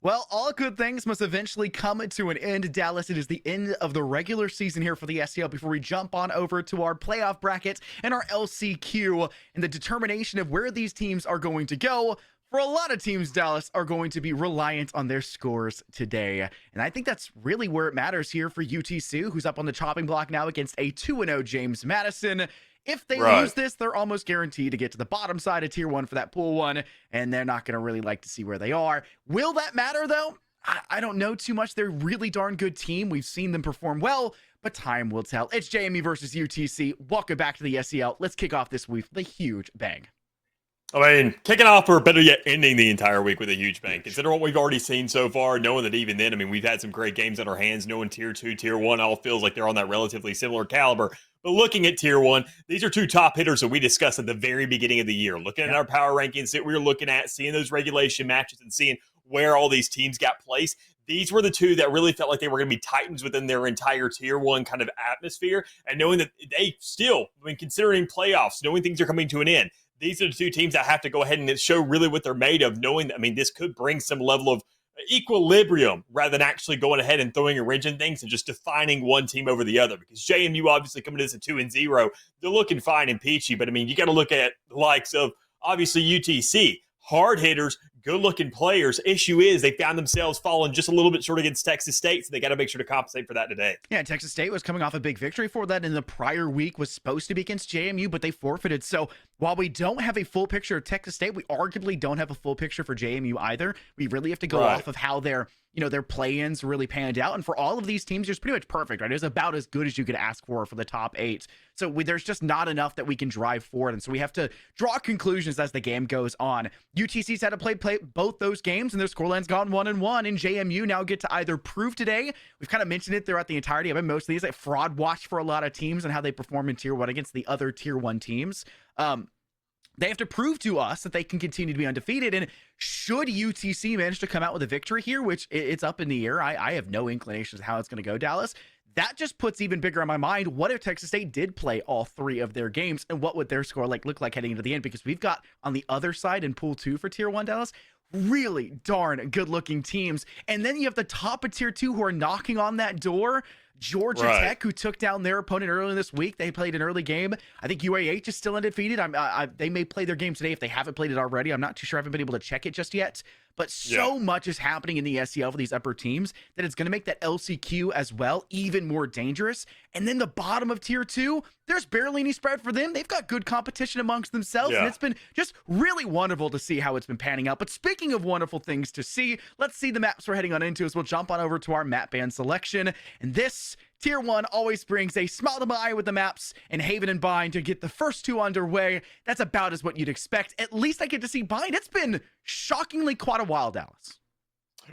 Well, all good things must eventually come to an end, Dallas. It is the end of the regular season here for the SEL before we jump on over to our playoff bracket and our LCQ and the determination of where these teams are going to go. For a lot of teams, Dallas are going to be reliant on their scores today. And I think that's really where it matters here for UTC, who's up on the chopping block now against a 2-0 James Madison. If they lose this, they're almost guaranteed to get to the bottom side of Tier 1 for that Pool 1, and they're not going to really like to see where they are. Will that matter, though? I don't know too much. They're a really darn good team. We've seen them perform well, but time will tell. It's JMU versus UTC. Welcome back to the SEL. Let's kick off this week with a huge bang. I mean, kicking off, or better yet, ending the entire week with a huge bang. Consider what we've already seen so far, knowing that even then, I mean, we've had some great games on our hands, knowing Tier 2, Tier 1 all feels like they're on that relatively similar caliber. But looking at Tier 1, these are two top hitters that we discussed at the very beginning of the year. Looking at our power rankings that we were looking at, seeing those regulation matches and seeing where all these teams got placed. These were the two that really felt like they were going to be titans within their entire Tier 1 kind of atmosphere. And knowing that they still, when considering playoffs, knowing things are coming to an end, these are the two teams that have to go ahead and show really what they're made of, knowing that, I mean, this could bring some level of equilibrium rather than actually going ahead and throwing a wrench in things and just defining one team over the other. Because JMU obviously coming in as a 2-0, they're looking fine and peachy. But, I mean, you got to look at the likes of, obviously, UTC, hard hitters, good-looking players. Issue is they found themselves falling just a little bit short against Texas State, so they got to make sure to compensate for that today. Yeah, Texas State was coming off a big victory for that in the prior week, was supposed to be against JMU, but they forfeited. So while we don't have a full picture of Texas State, we arguably don't have a full picture for JMU either. We really have to go off of how their play-ins really panned out. And for all of these teams, it's pretty much perfect, right? It's about as good as you could ask for the top 8. So there's just not enough that we can drive forward. And so we have to draw conclusions as the game goes on. UTC's had to play both those games, and their scoreline's gone 1-1. And JMU now get to either prove today, we've kind of mentioned it throughout the entirety of it, most of these, like fraud watch for a lot of teams and how they perform in Tier 1 against the other Tier 1 teams. They have to prove to us that they can continue to be undefeated. And should UTC manage to come out with a victory here, which it's up in the air, I have no inclination as to how it's going to go, Dallas. That just puts even bigger in my mind, what if Texas State did play all 3 of their games, and what would their score look like heading into the end? Because we've got on the other side in Pool 2 for Tier 1, Dallas, really darn good-looking teams. And then you have the top of Tier 2 who are knocking on that door. Georgia Tech, who took down their opponent earlier this week. They played an early game. I think UAH is still undefeated. They may play their game today if they haven't played it already. I'm not too sure. I haven't been able to check it just yet. But so much is happening in the SEL for these upper teams that it's going to make that LCQ as well even more dangerous. And then the bottom of Tier 2, there's barely any spread for them. They've got good competition amongst themselves, and it's been just really wonderful to see how it's been panning out. But speaking of wonderful things to see, let's see the maps we're heading on into as we'll jump on over to our map band selection. And this Tier 1 always brings a smile to my eye with the maps, and Haven and Bind to get the first 2 underway. That's about as what you'd expect. At least I get to see Bind. It's been shockingly quite a while, Dallas.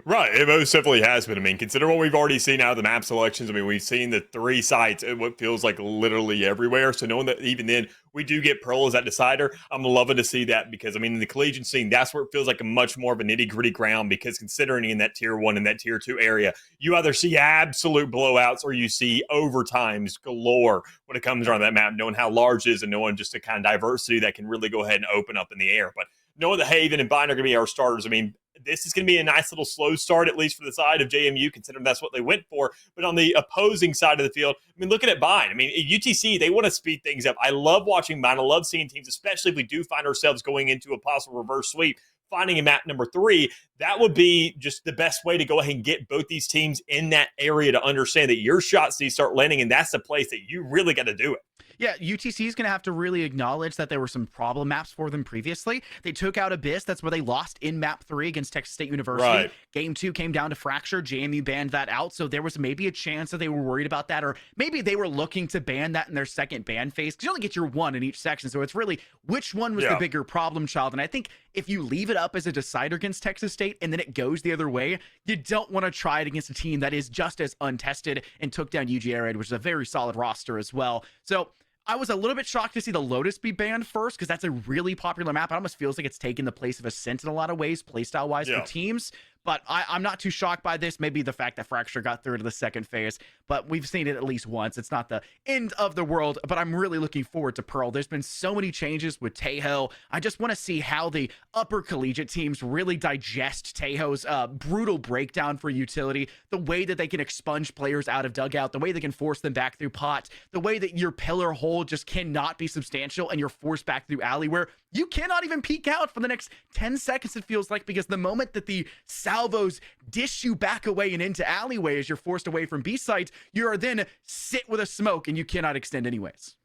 Right, it most definitely has been. I mean, consider what we've already seen out of the map selections. I mean, we've seen the 3 sites at what feels like literally everywhere. So knowing that even then we do get Pearl as that decider, I'm loving to see that because, I mean, in the collegiate scene, that's where it feels like a much more of a nitty-gritty ground because considering in that Tier 1 and that Tier 2 area, you either see absolute blowouts or you see overtimes galore when it comes around that map, knowing how large it is and knowing just the kind of diversity that can really go ahead and open up in the air. But knowing that Haven and Bind are going to be our starters, I mean, this is going to be a nice little slow start, at least for the side of JMU, considering that's what they went for. But on the opposing side of the field, I mean, looking at Bind. I mean, UTC, they want to speed things up. I love watching Bind. I love seeing teams, especially if we do find ourselves going into a possible reverse sweep, finding a map number 3. That would be just the best way to go ahead and get both these teams in that area to understand that your shots need to start landing, and that's the place that you really got to do it. Yeah, UTC is going to have to really acknowledge that there were some problem maps for them previously. They took out Abyss. That's where they lost in map 3 against Texas State University. Game 2 came down to Fracture. JMU banned that out. So there was maybe a chance that they were worried about that, or maybe they were looking to ban that in their second ban phase because you only get your 1 in each section. So it's really which one was the bigger problem child. And I think if you leave it up as a decider against Texas State and then it goes the other way, you don't want to try it against a team that is just as untested and took down UGA Red, which is a very solid roster as well. So I was a little bit shocked to see the Lotus be banned first because that's a really popular map. It almost feels like it's taken the place of Ascent in a lot of ways, playstyle-wise for teams. But I'm not too shocked by this. Maybe the fact that Fracture got through to the second phase, but we've seen it at least once. It's not the end of the world, but I'm really looking forward to Pearl. There's been so many changes with Taeho. I just want to see how the upper collegiate teams really digest Taeho's brutal breakdown for utility, the way that they can expunge players out of dugout, the way they can force them back through pot, the way that your pillar hold just cannot be substantial and you're forced back through alley where you cannot even peek out for the next 10 seconds, it feels like, because the moment that the salvos dish you back away and into alleyway as you're forced away from B site, you are then sit with a smoke and you cannot extend anyways.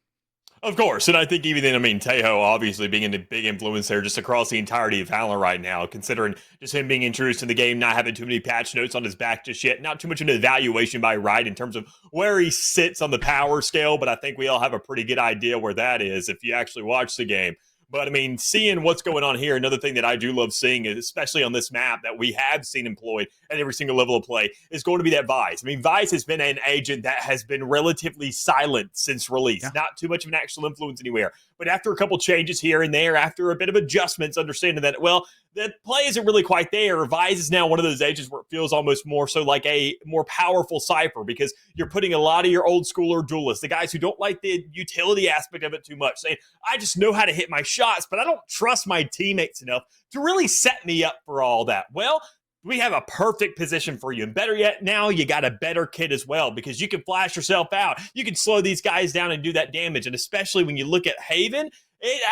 Of course, and I think even then, I mean, Taeho obviously being a big influence there just across the entirety of Valorant right now, considering just him being introduced to the game, not having too many patch notes on his back just yet, not too much of an evaluation by Riot in terms of where he sits on the power scale, but I think we all have a pretty good idea where that is if you actually watch the game. But I mean, seeing what's going on here, another thing that I do love seeing, especially on this map that we have seen employed at every single level of play, is going to be that Vice. I mean, Vice has been an agent that has been relatively silent since release. Yeah. Not too much of an actual influence anywhere. But after a couple changes here and there, after a bit of adjustments, understanding that, well, the play isn't really quite there. Vice is now one of those agents where it feels almost more so like a more powerful Cypher because you're putting a lot of your old schooler duelists, the guys who don't like the utility aspect of it too much, saying, I just know how to hit my shots, but I don't trust my teammates enough to really set me up for all that. Well, we have a perfect position for you. And better yet, now you got a better kit as well because you can flash yourself out. You can slow these guys down and do that damage. And especially when you look at Haven,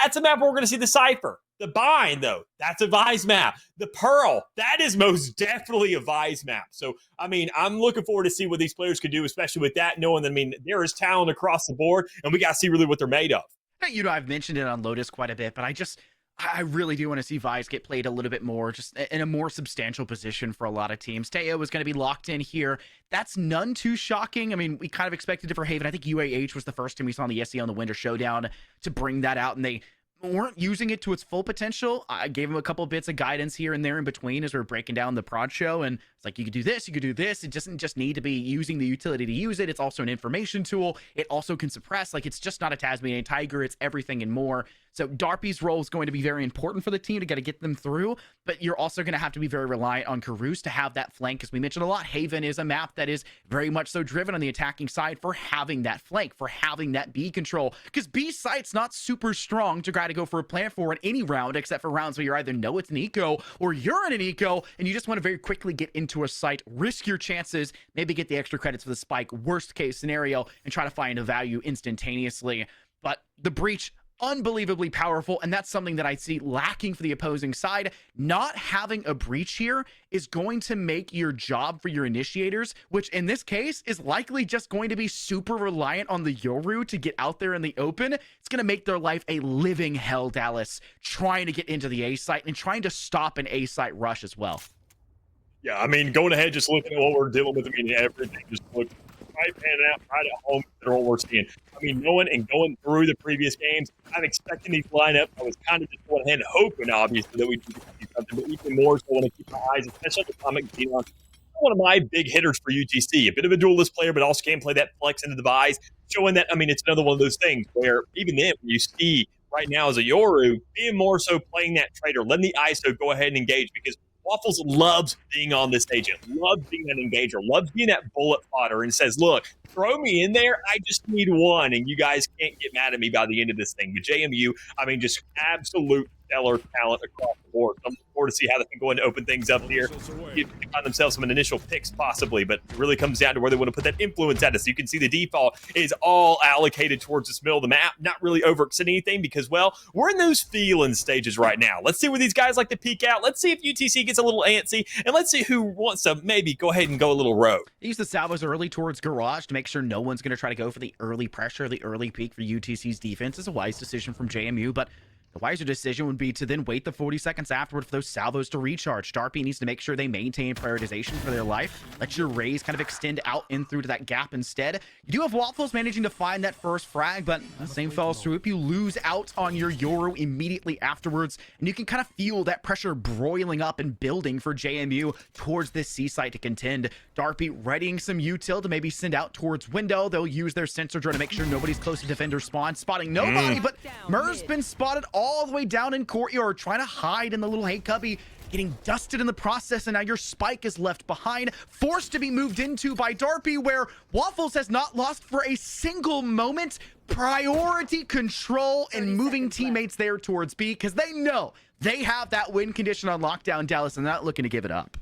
that's a map where we're going to see the Cypher. The Bind, though, that's a Vise map. The Pearl, that is most definitely a Vise map. So, I mean, I'm looking forward to see what these players can do, especially with that, knowing that, I mean, there is talent across the board, and we got to see really what they're made of. You know, I've mentioned it on Lotus quite a bit, but I really do want to see Vise get played a little bit more, just in a more substantial position for a lot of teams. Taeho is going to be locked in here. That's none too shocking. I mean, we kind of expected it for Haven. I think UAH was the first team we saw in the SE on the Winter Showdown to bring that out, and they weren't using it to its full potential. I gave him a couple bits of guidance here and there in between as we were breaking down the prod show, and it's like, you could do this, you could do this. It doesn't just need to be using the utility to use it. It's also an information tool. It also can suppress. Like, it's just not a Tasmanian Tiger. It's everything and more. So Darpy's role is going to be very important for the team to get them through, but you're also going to have to be very reliant on Carouse to have that flank. As we mentioned a lot, Haven is a map that is very much so driven on the attacking side for having that flank, for having that B control, because B site's not super strong to try to go for a plant for in any round, except for rounds where you either know it's an eco or you're in an eco and you just want to very quickly get into a site, risk your chances, maybe get the extra credits for the spike, worst case scenario, and try to find a value instantaneously. But the breach, unbelievably powerful, and that's something that I see lacking for the opposing side. Not having a breach here is going to make your job for your initiators, which in this case is likely just going to be super reliant on the Yoru to get out there in the open. It's going to make their life a living hell, Dallas, trying to get into the A site and trying to stop an A site rush as well. Yeah, I mean, going ahead, just looking at what we're dealing with, I mean, everything just looks right panning out, right at home, consider what we're seeing. I mean, knowing and going through the previous games, I'm expecting these lineups. I was kind of just going ahead and hoping, obviously, that we could see something, but even more so, I want to keep my eyes, especially on the Comic Xenon. One of my big hitters for UTC, a bit of a duelist player, but also can play that flex into the buys, showing that, I mean, it's another one of those things where even then, when you see right now as a Yoru, being more so playing that trader, letting the ISO go ahead and engage, because Waffles loves being on this agent, loves being that engager, loves being that bullet fodder, and says, look, throw me in there. I just need one, and you guys can't get mad at me by the end of this thing. But JMU, I mean, just absolute stellar talent across the board. I'm looking forward to see how they can go in and open things up here. They find themselves some initial picks possibly, but it really comes down to where they want to put that influence at us. So you can see the default is all allocated towards this middle of the map, not really overextending anything because, well, we're in those feeling stages right now. Let's see where these guys like to peek out. Let's see if UTC gets a little antsy, and let's see who wants to maybe go ahead and go a little rogue. Use the salvos early towards Garage to make sure no one's going to try to go for the early pressure, the early peak for UTC's defense. Is a wise decision from JMU, but the wiser decision would be to then wait the 40 seconds afterward for those salvos to recharge. Darpy needs to make sure they maintain prioritization for their life. Let your rays kind of extend out in through to that gap instead. You do have Waffles managing to find that first frag, but the same falls through. If you lose out on your Yoru immediately afterwards, and you can kind of feel that pressure broiling up and building for JMU towards this C site to contend. Darpy readying some util to maybe send out towards window. They'll use their sensor drone to make sure nobody's close to defender spawn. Spotting nobody, but Mur's been spotted all the way down in courtyard, trying to hide in the little hay cubby. getting dusted in the process, and now your spike is left behind, forced to be moved into by Darby, where Waffles has not lost for a single moment. Priority control and moving teammates there towards B, because they know they have that win condition on lockdown, Dallas, and they're not looking to give it up.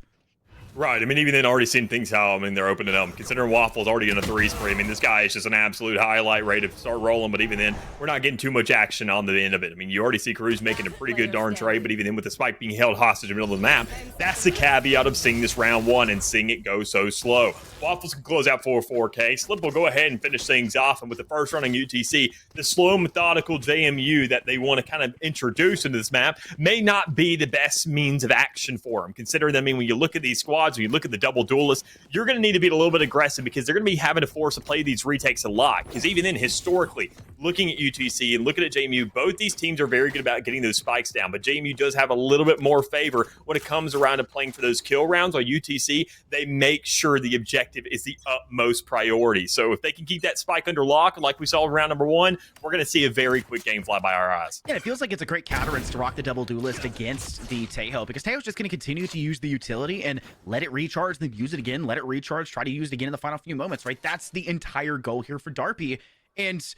Right. I mean, even then, already seeing things how, I mean, they're opening up. Considering Waffle's already in a 3 spree. I mean, this guy is just an absolute highlight, ready to start rolling. But even then, we're not getting too much action on the end of it. I mean, you already see Cruz making a pretty good darn trade. But even then, with the spike being held hostage in the middle of the map, that's the caveat of seeing this round 1 and seeing it go so slow. Waffles can close out 4-4K. Slip will go ahead and finish things off. And with the first run on UTC, the slow, methodical JMU that they want to kind of introduce into this map may not be the best means of action for them. Considering, I mean, when you look at these squads, when you look at the double duelists, you're going to need to be a little bit aggressive because they're going to be having to force to play these retakes a lot. Because even then, historically, looking at UTC and looking at JMU, both these teams are very good about getting those spikes down. But JMU does have a little bit more favor when it comes around to playing for those kill rounds. On UTC, they make sure the objective is the utmost priority. So if they can keep that spike under lock, like we saw in round number 1, we're going to see a very quick game fly by our eyes. Yeah, it feels like it's a great counterance to rock the double duelist against the Taeho, because Taeho's just going to continue to use the utility and let it recharge, then use it again, let it recharge, try to use it again in the final few moments, right? That's the entire goal here for Darby. And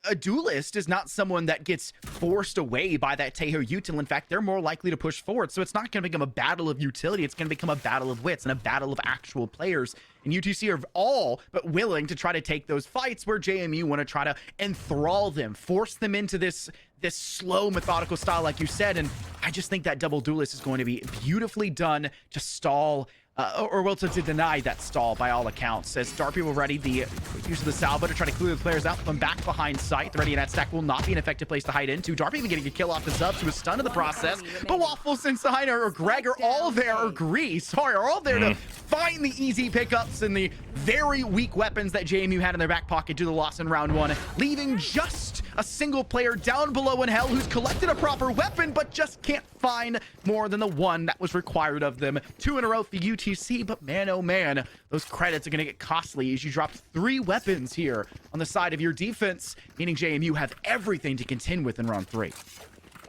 a duelist is not someone that gets forced away by that Taeho util. In fact, they're more likely to push forward. So it's not going to become a battle of utility. It's going to become a battle of wits and a battle of actual players. And UTC are all but willing to try to take those fights where JMU want to try to enthrall them, force them into this slow, methodical style, like you said. And I just think that double duelist is going to be beautifully done to stall to deny that stall by all accounts, as Darby will ready the use of the salvo to try to clear the players out from back behind sight. The ready in that stack will not be an effective place to hide into. Darby even getting a kill off the subs, who was stunned in the process, but Waffles inside or Greg are all there, or Grease, sorry, are all there to find the easy pickups and the very weak weapons that JMU had in their back pocket due to the loss in round 1, leaving just a single player down below in hell who's collected a proper weapon but just can't find more than the one that was required of them. 2 in a row for UTC, but man, oh man, those credits are going to get costly as you drop 3 weapons here on the side of your defense, meaning JMU have everything to contend with in round 3.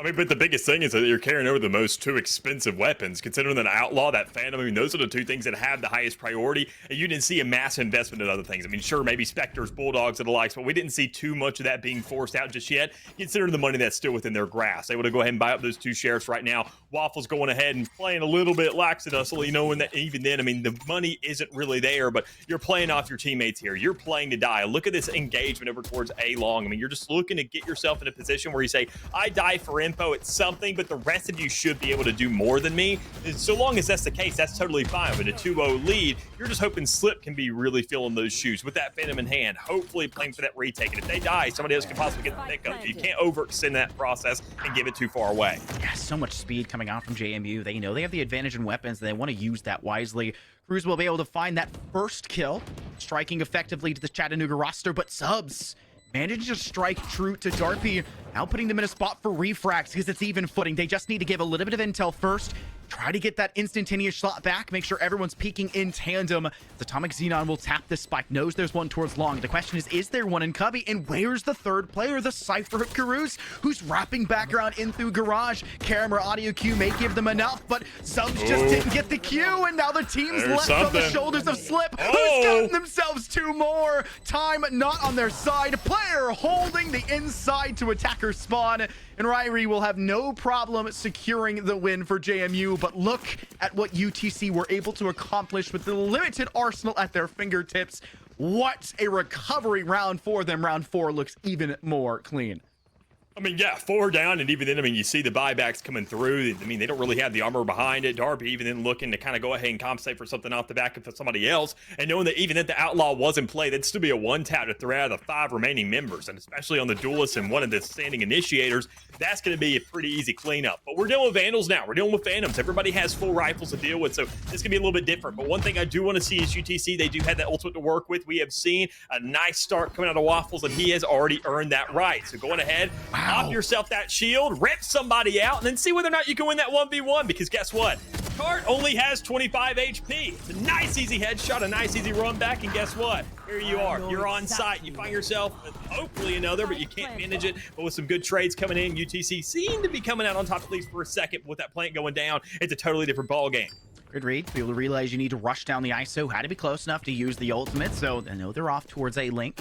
I mean, but the biggest thing is that you're carrying over the most 2 expensive weapons, considering that Outlaw, that Phantom. I mean, those are the 2 things that have the highest priority, and you didn't see a massive investment in other things. I mean, sure, maybe Spectres, Bulldogs, and the likes, but we didn't see too much of that being forced out just yet, considering the money that's still within their grasp. They would go ahead and buy up those 2 sheriffs right now. Waffles going ahead and playing a little bit lackadaisically, you know, and that, even then, I mean, the money isn't really there, but you're playing off your teammates here. You're playing to die. Look at this engagement over towards A-Long. I mean, you're just looking to get yourself in a position where you say, I die for info, it's something, but the rest of you should be able to do more than me. And so long as that's the case, that's totally fine. With a 2-0 lead, you're just hoping Slip can be really filling those shoes with that Phantom in hand, hopefully playing for that retake. And if they die, somebody else can possibly get the pickup. You can't overextend that process and give it too far away. Yeah, so much speed coming out from JMU. They know they have the advantage in weapons, and they want to use that wisely. Cruz will be able to find that first kill, striking effectively to the Chattanooga roster, but subs managed to strike true to Darby, now putting them in a spot for refrags because it's even footing. They just need to give a little bit of intel first, try to get that instantaneous shot back, make sure everyone's peeking in tandem. The Atomic Xenon will tap this spike, knows there's one towards Long. The question is there one in Cubby? And where's the third player, the Cypher of Karuz, who's wrapping back around in through Garage? Camera audio cue may give them enough, but Subs just didn't get the cue, and now the team's left on the shoulders of Slip, who's gotten themselves 2 more. Time not on their side. Player holding the inside to attacker spawn, and Ryrie will have no problem securing the win for JMU. But look at what UTC were able to accomplish with the limited arsenal at their fingertips. What a recovery round for them. Round 4 looks even more clean. I mean, yeah, 4 down, and even then, I mean, you see the buybacks coming through. I mean, they don't really have the armor behind it. Darby even then looking to kind of go ahead and compensate for something off the back of somebody else, and knowing that even if the Outlaw was in play, that'd still be a 1-tap to 3 out of the 5 remaining members, and especially on the Duelist and one of the standing initiators, that's going to be a pretty easy cleanup. But we're dealing with Vandals now. We're dealing with Phantoms. Everybody has full rifles to deal with, so this can be a little bit different. But one thing I do want to see is UTC. They do have that ultimate to work with. We have seen a nice start coming out of Waffles, and he has already earned that right. So going ahead, pop yourself that shield, rip somebody out, and then see whether or not you can win that 1v1, because guess what? Cart only has 25 HP. It's a nice easy headshot, a nice easy run back, and guess what? Here you are. You're on site. You find yourself with hopefully another, but you can't manage it. But with some good trades coming in, UTC seem to be coming out on top at least for a second. With that plant going down, it's a totally different ball game. Good read. To be able to realize you need to rush down the ISO. Had to be close enough to use the ultimate, so I know they're off towards A link.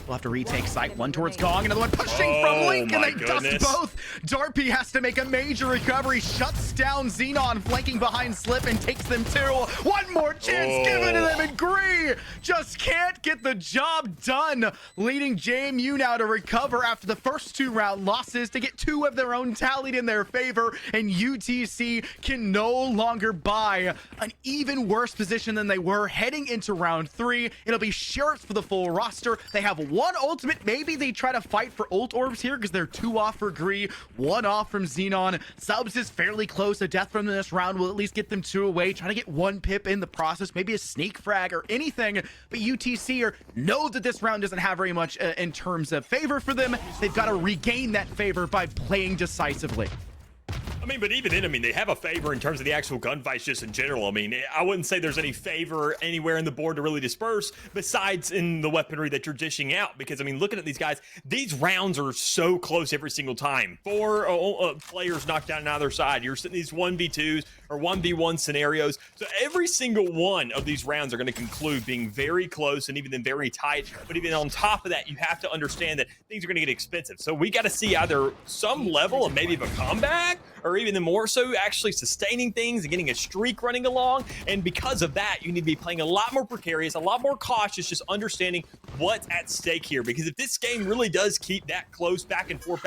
We'll have to retake site. One towards Gong, another one pushing from Link, and they dust both. Darpy has to make a major recovery, shuts down Xenon, flanking behind Slip, and takes them two. One more chance given to them, and Gree just can't get the job done, leading JMU now to recover after the first 2 round losses to get 2 of their own tallied in their favor, and UTC can no longer buy an even worse position than they were heading into round 3. It'll be Sheriffs for the full roster. They have 1 ultimate. Maybe they try to fight for ult orbs here because they're 2 off for Gree, 1 off from Xenon. Subs is fairly close. A death from this round will at least get them 2 away. Trying to get 1 pip in the process, maybe a sneak frag or anything. But UTC know that this round doesn't have very much in terms of favor for them. They've got to regain that favor by playing decisively. I mean, but even then, I mean, they have a favor in terms of the actual gunfights just in general. I mean, I wouldn't say there's any favor anywhere in the board to really disperse besides in the weaponry that you're dishing out. Because, I mean, looking at these guys, these rounds are so close every single time. 4 players knocked down on either side. You're sitting these 1v2s or 1v1 scenarios. So every single one of these rounds are going to conclude being very close and even then very tight. But even on top of that, you have to understand that things are going to get expensive. So we got to see either some level of maybe of a comeback, or even more so actually sustaining things and getting a streak running along. And because of that, you need to be playing a lot more precarious, a lot more cautious, just understanding what's at stake here. Because if this game really does keep that close back and forth,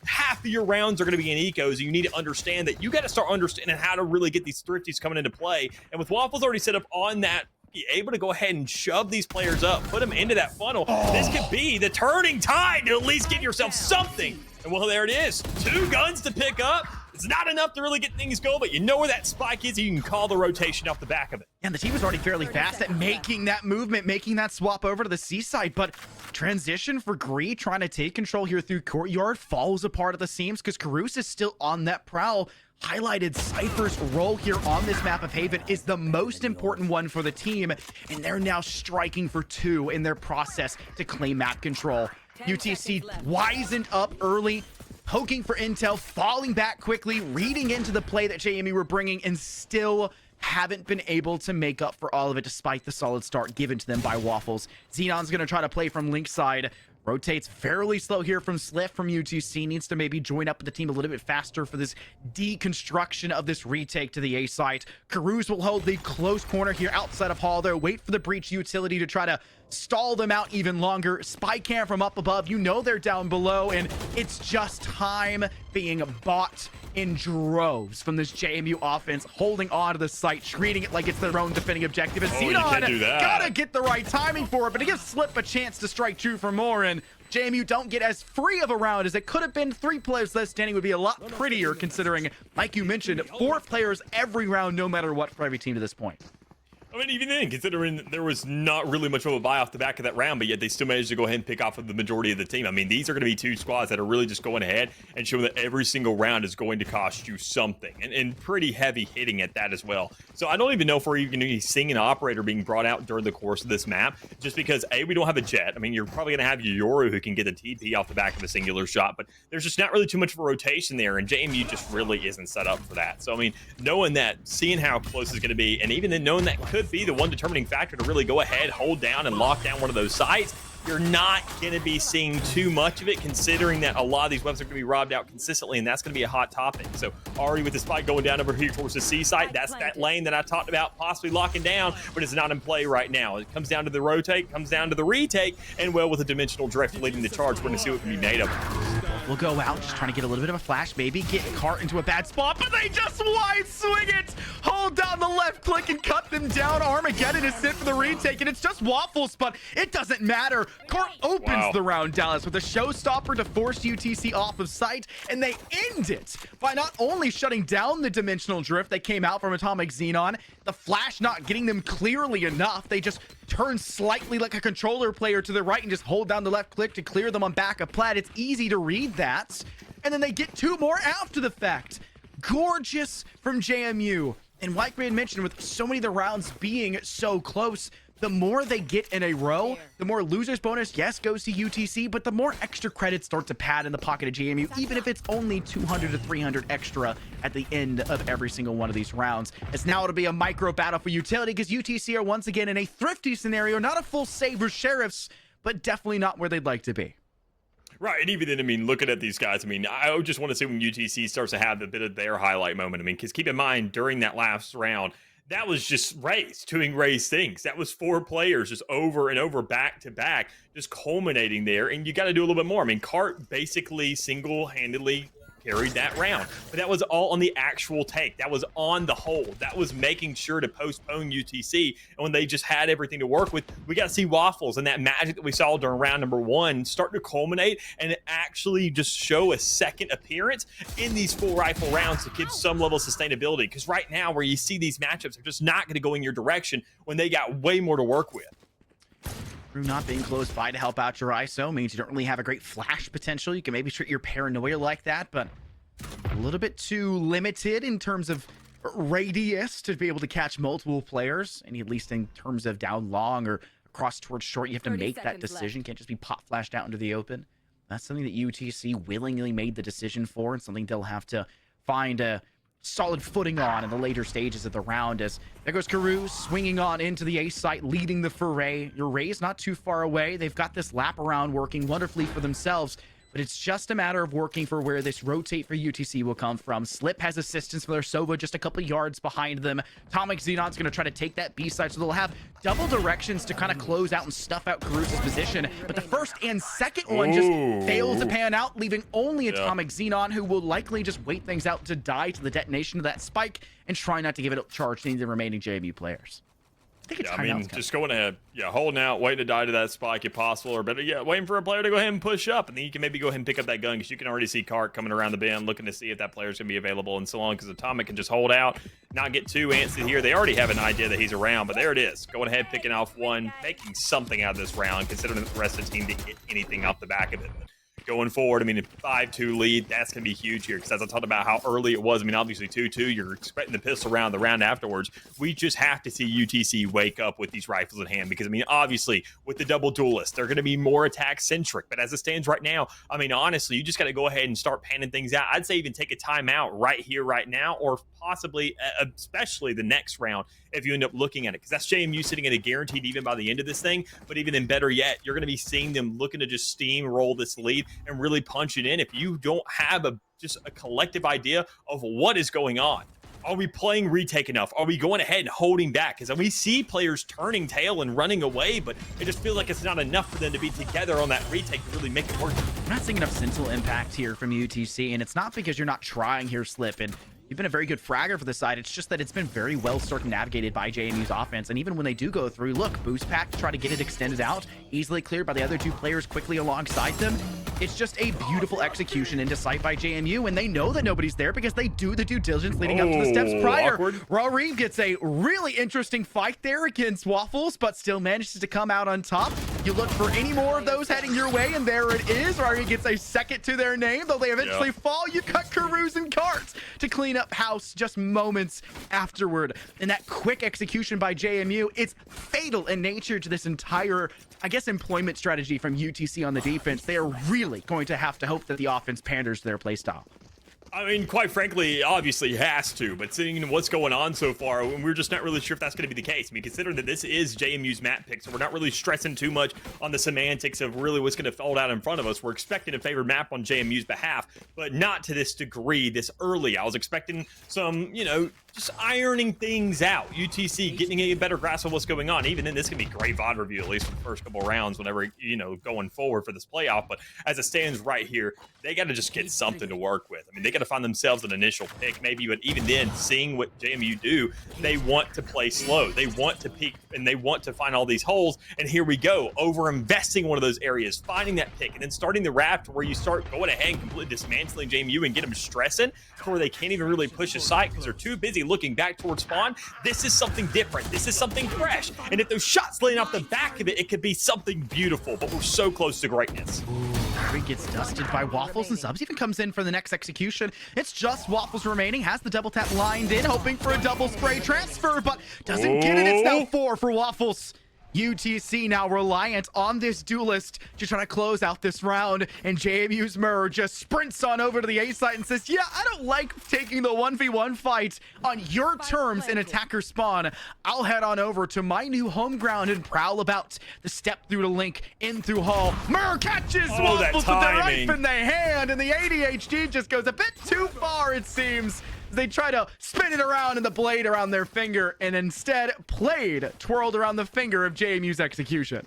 half of your rounds are going to be in ecos. And you need to understand that you got to start understanding how to really get these thrifties coming into play. And with Waffles already set up on that, be able to go ahead and shove these players up, put them into that funnel. This could be the turning tide to at least give yourself something. And well, there it is. 2 guns to pick up. It's not enough to really get things going, but you know where that spike is. You can call the rotation off the back of it. And the team was already fairly fast at making that movement, making that swap over to the seaside. But transition for Gree trying to take control here through courtyard falls apart at the seams because Karus is still on that prowl. Highlighted Cypher's role here on this map of Haven is the most important one for the team, and they're now striking for 2 in their process to claim map control. UTC wisened up early, poking for intel, falling back quickly, reading into the play that JMU were bringing, and still haven't been able to make up for all of it despite the solid start given to them by Waffles. Xenon's going to try to play from Link side. Rotates fairly slow here from Sliff from UTC. Needs to maybe join up with the team a little bit faster for this deconstruction of this retake to the A site. Karuz will hold the close corner here outside of Hall, though. Wait for the breach utility to try to stall them out even longer. Spy cam from up above. You know they're down below, and it's just time being bought in droves from this JMU offense, holding on to the site, treating it like it's their own defending objective. And Xenon gotta get the right timing for it, but it gives Slip a chance to strike true for more, and JMU don't get as free of a round as it could have been. 3 players less standing would be a lot prettier, considering, like you mentioned, 4 players every round, no matter what, for every team to this point. I mean, even then, considering there was not really much of a buy off the back of that round, but yet they still managed to go ahead and pick off of the majority of the team. I mean, these are going to be 2 squads that are really just going ahead and showing that every single round is going to cost you something, and pretty heavy hitting at that as well. So I don't even know if we're even going to be seeing an operator being brought out during the course of this map, just because, A, we don't have a jet. I mean, you're probably going to have your Yoru who can get a TP off the back of a singular shot, but there's just not really too much of a rotation there, and JMU just really isn't set up for that. So, I mean, knowing that, seeing how close it's going to be, and even then knowing that could be the one determining factor to really go ahead, hold down, and lock down one of those sites, you're not going to be seeing too much of it, considering that a lot of these weapons are going to be robbed out consistently, and that's going to be a hot topic. So Ari with the spike going down over here towards the C site, that's that lane that I talked about possibly locking down, but it's not in play right now. It comes down to the rotate, comes down to the retake, and well, with a dimensional drift leading the charge, we're going to see what can be made of it. We'll go out, just trying to get a little bit of a flash, maybe get Cart into a bad spot, but they just wide swing it! Hold down the left click and cut them down. Armageddon is sent for the retake, and it's just Waffles, but it doesn't matter. Cart opens the round, Dallas, with a showstopper to force UTC off of site, and they end it by not only shutting down the dimensional drift that came out from Atomic Xenon, the flash not getting them clearly enough, they just turn slightly like a controller player to the right and just hold down the left click to clear them on back of plat. It's easy to read that. And then they get 2 more after the fact. gorgeous from JMU. And like we had mentioned, with so many of the rounds being so close, the more they get in a row, the more losers bonus, yes, goes to UTC, but the more extra credits start to pad in the pocket of JMU, even if it's only 200 to 300 extra at the end of every single one of these rounds. As now it'll be a micro battle for utility, because UTC are once again in a thrifty scenario, not a full Saber Sheriffs, but definitely not where they'd like to be. Right, and even then, I mean, looking at these guys, I mean, I just want to see when UTC starts to have a bit of their highlight moment. I mean, because keep in mind, during that last round, that was just Raze doing Raze things. That was 4 players just over and over, back to back, just culminating there. And you got to do a little bit more. I mean, Cart basically single-handedly carried that round, but that was all on the actual take. That was on the hold. That was making sure to postpone UTC. And when they just had everything to work with, we got to see Waffles and that magic that we saw during round number 1 start to culminate and actually just show a second appearance in these full rifle rounds to give some level of sustainability. Because right now, where you see these matchups are just not going to go in your direction when they got way more to work with. Through not being close by to help out your ISO means you don't really have a great flash potential. You can maybe treat your paranoia like that, but a little bit too limited in terms of radius to be able to catch multiple players, and at least in terms of down long or across towards short, you have to make that decision. Can't just be pop flashed out into the open. That's something that UTC willingly made the decision for, and something they'll have to find a solid footing on in the later stages of the round. As there goes Carew swinging on into the A site, leading the foray. Your Rays not too far away. They've got this lap around working wonderfully for themselves, but it's just a matter of working for where this rotate for UTC will come from. Slip has assistance for their Sova just a couple yards behind them. Atomic Xenon's going to try to take that B side, so they'll have double directions to kind of close out and stuff out Caru's position. But the first and second one just fails to pan out, leaving only Atomic Xenon, who will likely just wait things out to die to the detonation of that spike and try not to give it a charge to any of the remaining JMU players. I mean, just going ahead, holding out, waiting to die to that spike if possible, or better yet, waiting for a player to go ahead and push up, and then you can maybe go ahead and pick up that gun, because you can already see Cart coming around the bend, looking to see if that player's going to be available, and so long, because Atomic can just hold out, not get too antsy here. They already have an idea that he's around, but there it is. Going ahead, picking off one, making something out of this round, considering that the rest of the team didn't get anything off the back of it. Going forward, I mean, a 5-2 lead, that's going to be huge here, because as I talked about how early it was, I mean, obviously 2-2, you're expecting the pistol round, the round afterwards. We just have to see UTC wake up with these rifles in hand, because, I mean, obviously, with the double duelists, they're going to be more attack-centric, but as it stands right now, I mean, honestly, you just got to go ahead and start panning things out. I'd say even take a timeout right here, right now, or possibly, especially the next round, if you end up looking at it, because that's JMU sitting at a guaranteed even by the end of this thing. But even then, better yet, you're going to be seeing them looking to just steamroll this lead and really punch it in if you don't have just a collective idea of what is going on. Are we playing retake enough? Are we going ahead and holding back? Because we see players turning tail and running away, but it just feels like it's not enough for them to be together on that retake to really make it work. I'm not seeing enough Sentinel impact here from UTC, and it's not because you're not trying here, Slip, and you've been a very good fragger for the side. It's just that it's been very well circumnavigated by JMU's offense. And even when they do go through, look, boost pack to try to get it extended out, easily cleared by the other 2 players quickly alongside them. It's just a beautiful execution into sight by JMU, and they know that nobody's there because they do the due diligence leading up to the steps prior. Rareem gets a really interesting fight there against Waffles, but still manages to come out on top. You look for any more of those heading your way, and there it is. Rareem gets a second to their name, though they eventually fall. You cut Carews and Carts to clean up house just moments afterward. And that quick execution by JMU, it's fatal in nature to this entire, I guess, employment strategy from UTC on the defense. They are really going to have to hope that the offense panders to their playstyle. I mean, quite frankly, obviously has to, but seeing what's going on so far, we're just not really sure if that's going to be the case. I mean, considering that this is JMU's map pick, so we're not really stressing too much on the semantics of really what's going to fold out in front of us. We're expecting a favored map on JMU's behalf, but not to this degree this early. I was expecting some, just ironing things out. UTC getting a better grasp of what's going on. Even then, this can be great VOD review, at least for the first couple rounds, whenever, going forward for this playoff. But as it stands right here, they got to just get something to work with. I mean, they got to find themselves an initial pick, maybe, but even then, seeing what JMU do, they want to play slow. They want to peek, and they want to find all these holes. And here we go, over investing one of those areas, finding that pick, and then starting the raft where you start going ahead and completely dismantling JMU and get them stressing to where they can't even really push a site because they're too busy UTC looking back towards spawn, this is something different. This is something fresh. And if those shots laying off the back of it, it could be something beautiful, but we're so close to greatness. He gets dusted by Waffles, and Subs even comes in for the next execution. It's just Waffles remaining, has the double tap lined in, hoping for a double spray transfer, but doesn't get it. It's now 4 for Waffles. UTC now reliant on this duelist to try to close out this round, and JMU's Murr just sprints on over to the A site and says, yeah, I don't like taking the 1v1 fight on your terms in attacker spawn. I'll head on over to my new home ground and prowl about. The step through to Link, in through Hall. Murr catches Waffles with the knife in the hand, and the ADHD just goes a bit too far, it seems. They try to spin it around in the blade around their finger, and instead blade twirled around the finger of JMU's execution.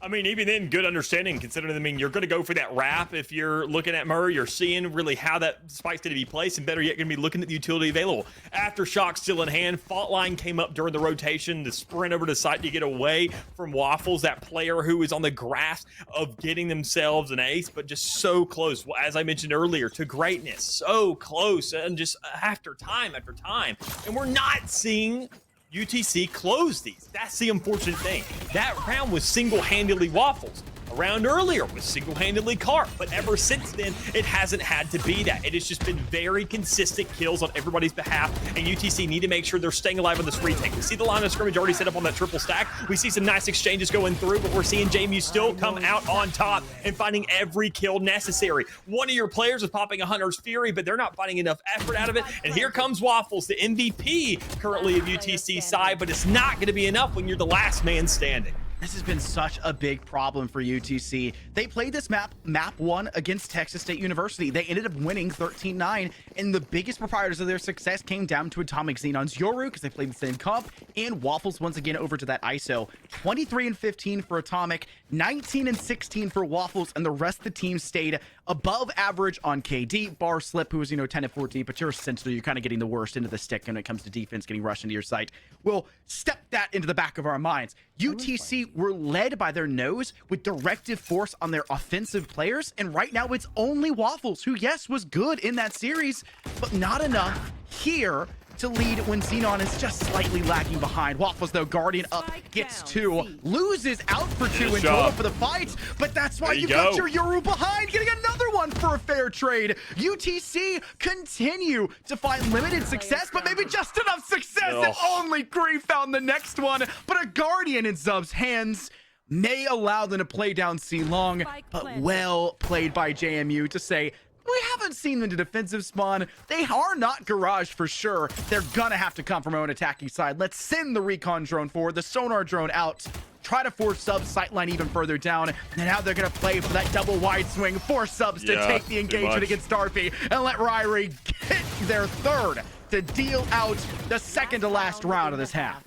I mean, even then, good understanding, considering, I mean, you're going to go for that wrap. If you're looking at Murray, you're seeing really how that spike's going to be placed, and better yet, going to be looking at the utility available. Aftershock still in hand. Fault line came up during the rotation to sprint over to site to get away from Waffles, that player who is on the grasp of getting themselves an ace, but just so close, well, as I mentioned earlier, to greatness. So close, and just after time after time. And we're not seeing UTC close these. That's the unfortunate thing. That round was single-handedly Waffles. A round earlier was single-handedly Carp, but ever since then, it hasn't had to be that. It has just been very consistent kills on everybody's behalf, and UTC need to make sure they're staying alive on this retake. We see the line of scrimmage already set up on that triple stack. We see some nice exchanges going through, but we're seeing JMU still come out on top and finding every kill necessary. One of your players is popping a Hunter's Fury, but they're not finding enough effort out of it, and here comes Waffles, the MVP currently of UTC's side, but it's not going to be enough when you're the last man standing. This has been such a big problem for UTC. They played this map 1 against Texas State University. They ended up winning 13-9, and the biggest proprietors of their success came down to Atomic Xenon's Yoru, because they played the same comp, and Waffles once again over to that ISO. 23-15 for Atomic, 19-16 for Waffles, and the rest of the team stayed above average on KD. Bar Slip, who was, 10-14, but you're essentially, you're kind of getting the worst into the stick when it comes to defense, getting rushed into your site. We'll step that into the back of our minds. UTC were led by their nose with directive force on their offensive players, and right now it's only Waffles, who, yes, was good in that series, but not enough here to lead when Xenon is just slightly lagging behind. Waffles, though, Guardian up, gets 2, loses out for 2 in total for the fight, but that's why you got your Yoru behind, getting another one for a fair trade. UTC continue to find limited success, but maybe just enough success that only Gree found the next one, but a Guardian in Zub's hands may allow them to play down C long, but well played by JMU to say, we haven't seen them to defensive spawn. They are not garage for sure. They're gonna have to come from our own attacking side. Let's send the recon drone forward, the sonar drone out, try to force Subs sightline even further down, and now they're gonna play for that double wide swing, force Subs to take the engagement against Darby, and let Ryrie get their third to deal out the second to last round of this half.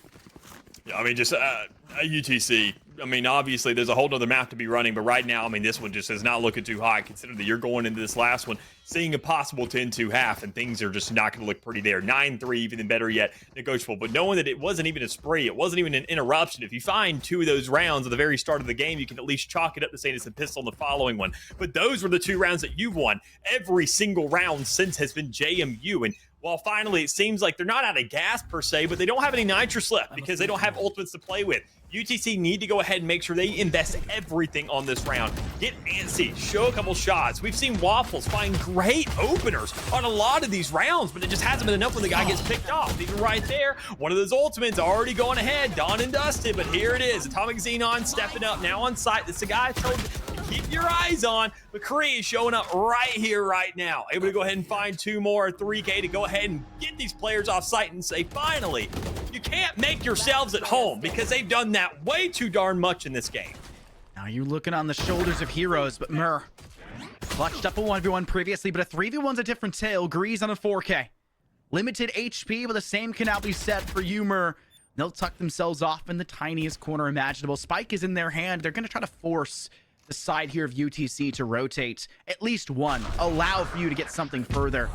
Yeah, I mean, just UTC. I mean, obviously, there's a whole nother map to be running, but right now, I mean, this one just is not looking too high, considering that you're going into this last one, seeing a possible 10-2 half, and things are just not going to look pretty there. 9-3, even better yet, negotiable. But knowing that it wasn't even a spree, it wasn't even an interruption. If you find 2 of those rounds at the very start of the game, you can at least chalk it up to saying it's a pistol in the following one. But those were the 2 rounds that you've won. Every single round since has been JMU, and well, finally, it seems like they're not out of gas per se, but they don't have any nitrous left because they don't have ultimates to play with. UTC need to go ahead and make sure they invest everything on this round. Get antsy, show a couple shots. We've seen Waffles find great openers on a lot of these rounds, but it just hasn't been enough when the guy gets picked off. Even right there, one of those ultimates already going ahead, done and dusted, but here it is. Atomic Xenon stepping up now on site. This is the guy I told you to keep your eyes on. McCree is showing up right here, right now. Able to go ahead and find 2 more 3K to go ahead and get these players off site and say, finally, you can't make yourselves at home, because they've done that way too darn much in this game. Now you're looking on the shoulders of heroes, but Murr clutched up a 1v1 previously, but a 3v1's a different tale. Grease on a 4K. Limited HP, but the same can now be said for you, Murr. They'll tuck themselves off in the tiniest corner imaginable. Spike is in their hand. They're going to try to force the side here of UTC to rotate at least one. Allow for you to get something further,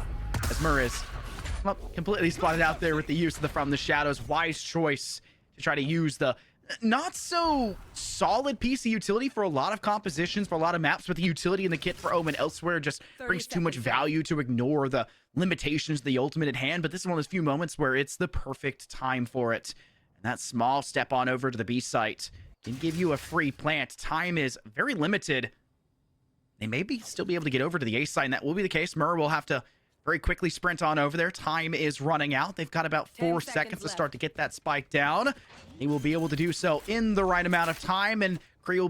as Murr is completely spotted out there with the use of the From the Shadows. Wise choice to try to use the Not so solid piece of utility for a lot of compositions, for a lot of maps, but the utility in the kit for Omen elsewhere just brings too much value to ignore the limitations of the ultimate at hand. But this is one of those few moments where it's the perfect time for it. And that small step on over to the B site can give you a free plant. Time is very limited. They may still be able to get over to the A site, and that will be the case. Murr will have to very quickly sprint on over there. Time is running out. They've got about 4 seconds to start to get that spike down. He will be able to do so in the right amount of time, and Kree will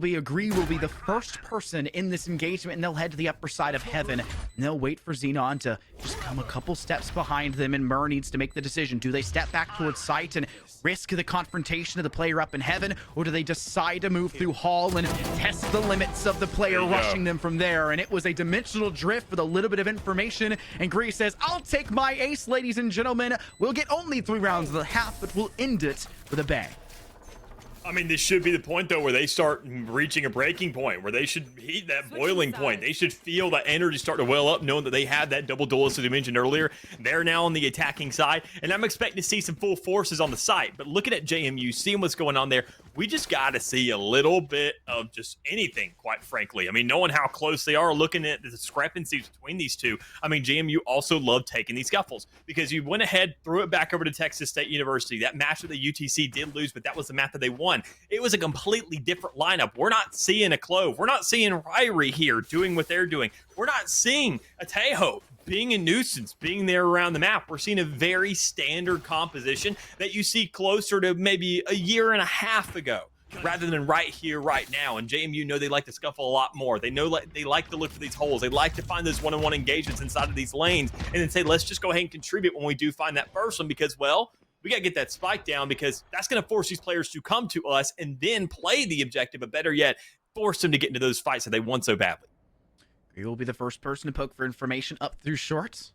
be the first person in this engagement, and they'll head to the upper side of heaven. And they'll wait for Xenon to just come a couple steps behind them, and Murr needs to make the decision. Do they step back towards site and risk the confrontation of the player up in heaven, or do they decide to move through hall and test the limits of the player rushing them from there? And it was a dimensional drift with a little bit of information, and Kree says, I'll take my ace, ladies and gentlemen. We'll get only 3 rounds of the half, but we'll end it with a bang. I mean, this should be the point, though, where they start reaching a breaking point, where they should heat that boiling point. They should feel that energy start to well up, knowing that they had that double duelist that we mentioned earlier. They're now on the attacking side, and I'm expecting to see some full forces on the site. But looking at JMU, seeing what's going on there, we just got to see a little bit of just anything, quite frankly. I mean, knowing how close they are, looking at the discrepancies between these two. I mean, JMU also loved taking these scuffles because you went ahead, threw it back over to Texas State University. That match that the UTC did lose, but that was the map that they won. It was a completely different lineup. We're not seeing a Clove. We're not seeing Ryrie here doing what they're doing. We're not seeing a Tejo being a nuisance, being there around the map. We're seeing a very standard composition that you see closer to maybe a year and a half ago, rather than right here, right now. And JMU know they like to scuffle a lot more. They know they like to look for these holes. They like to find those one-on-one engagements inside of these lanes and then say, let's just go ahead and contribute when we do find that first one, because, well, we got to get that spike down, because that's going to force these players to come to us and then play the objective, but better yet, force them to get into those fights that they want so badly. You will be the first person to poke for information up through shorts.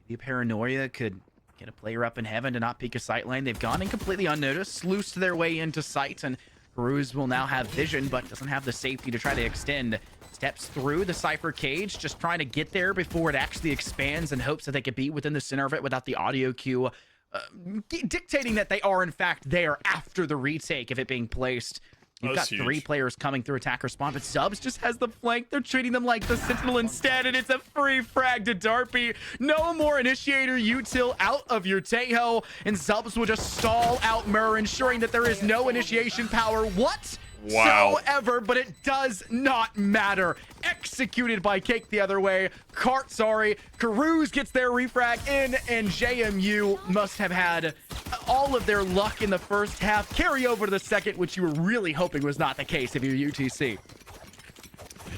Maybe a paranoia could get a player up in heaven to not peek a sight lane. They've gone in completely unnoticed, sluiced their way into sight, and Peruz will now have vision, but doesn't have the safety to try to extend. Steps through the Cypher cage, just trying to get there before it actually expands, in hopes that they could be within the center of it without the audio cue dictating that they are in fact there after the retake of it being placed. You've got 3 players coming through attack respawn, but Zubs just has the flank. They're treating them like the Sentinel instead, and it's a free frag to Darpy. No more initiator util out of your Tejo, and Zubs will just stall out Murr, ensuring that there is no initiation power whatsoever, but it does not matter. Executed by Cake the other way. Karuz gets their refrag in, and JMU must have had all of their luck in the first half carry over to the second, which you were really hoping was not the case if you're UTC.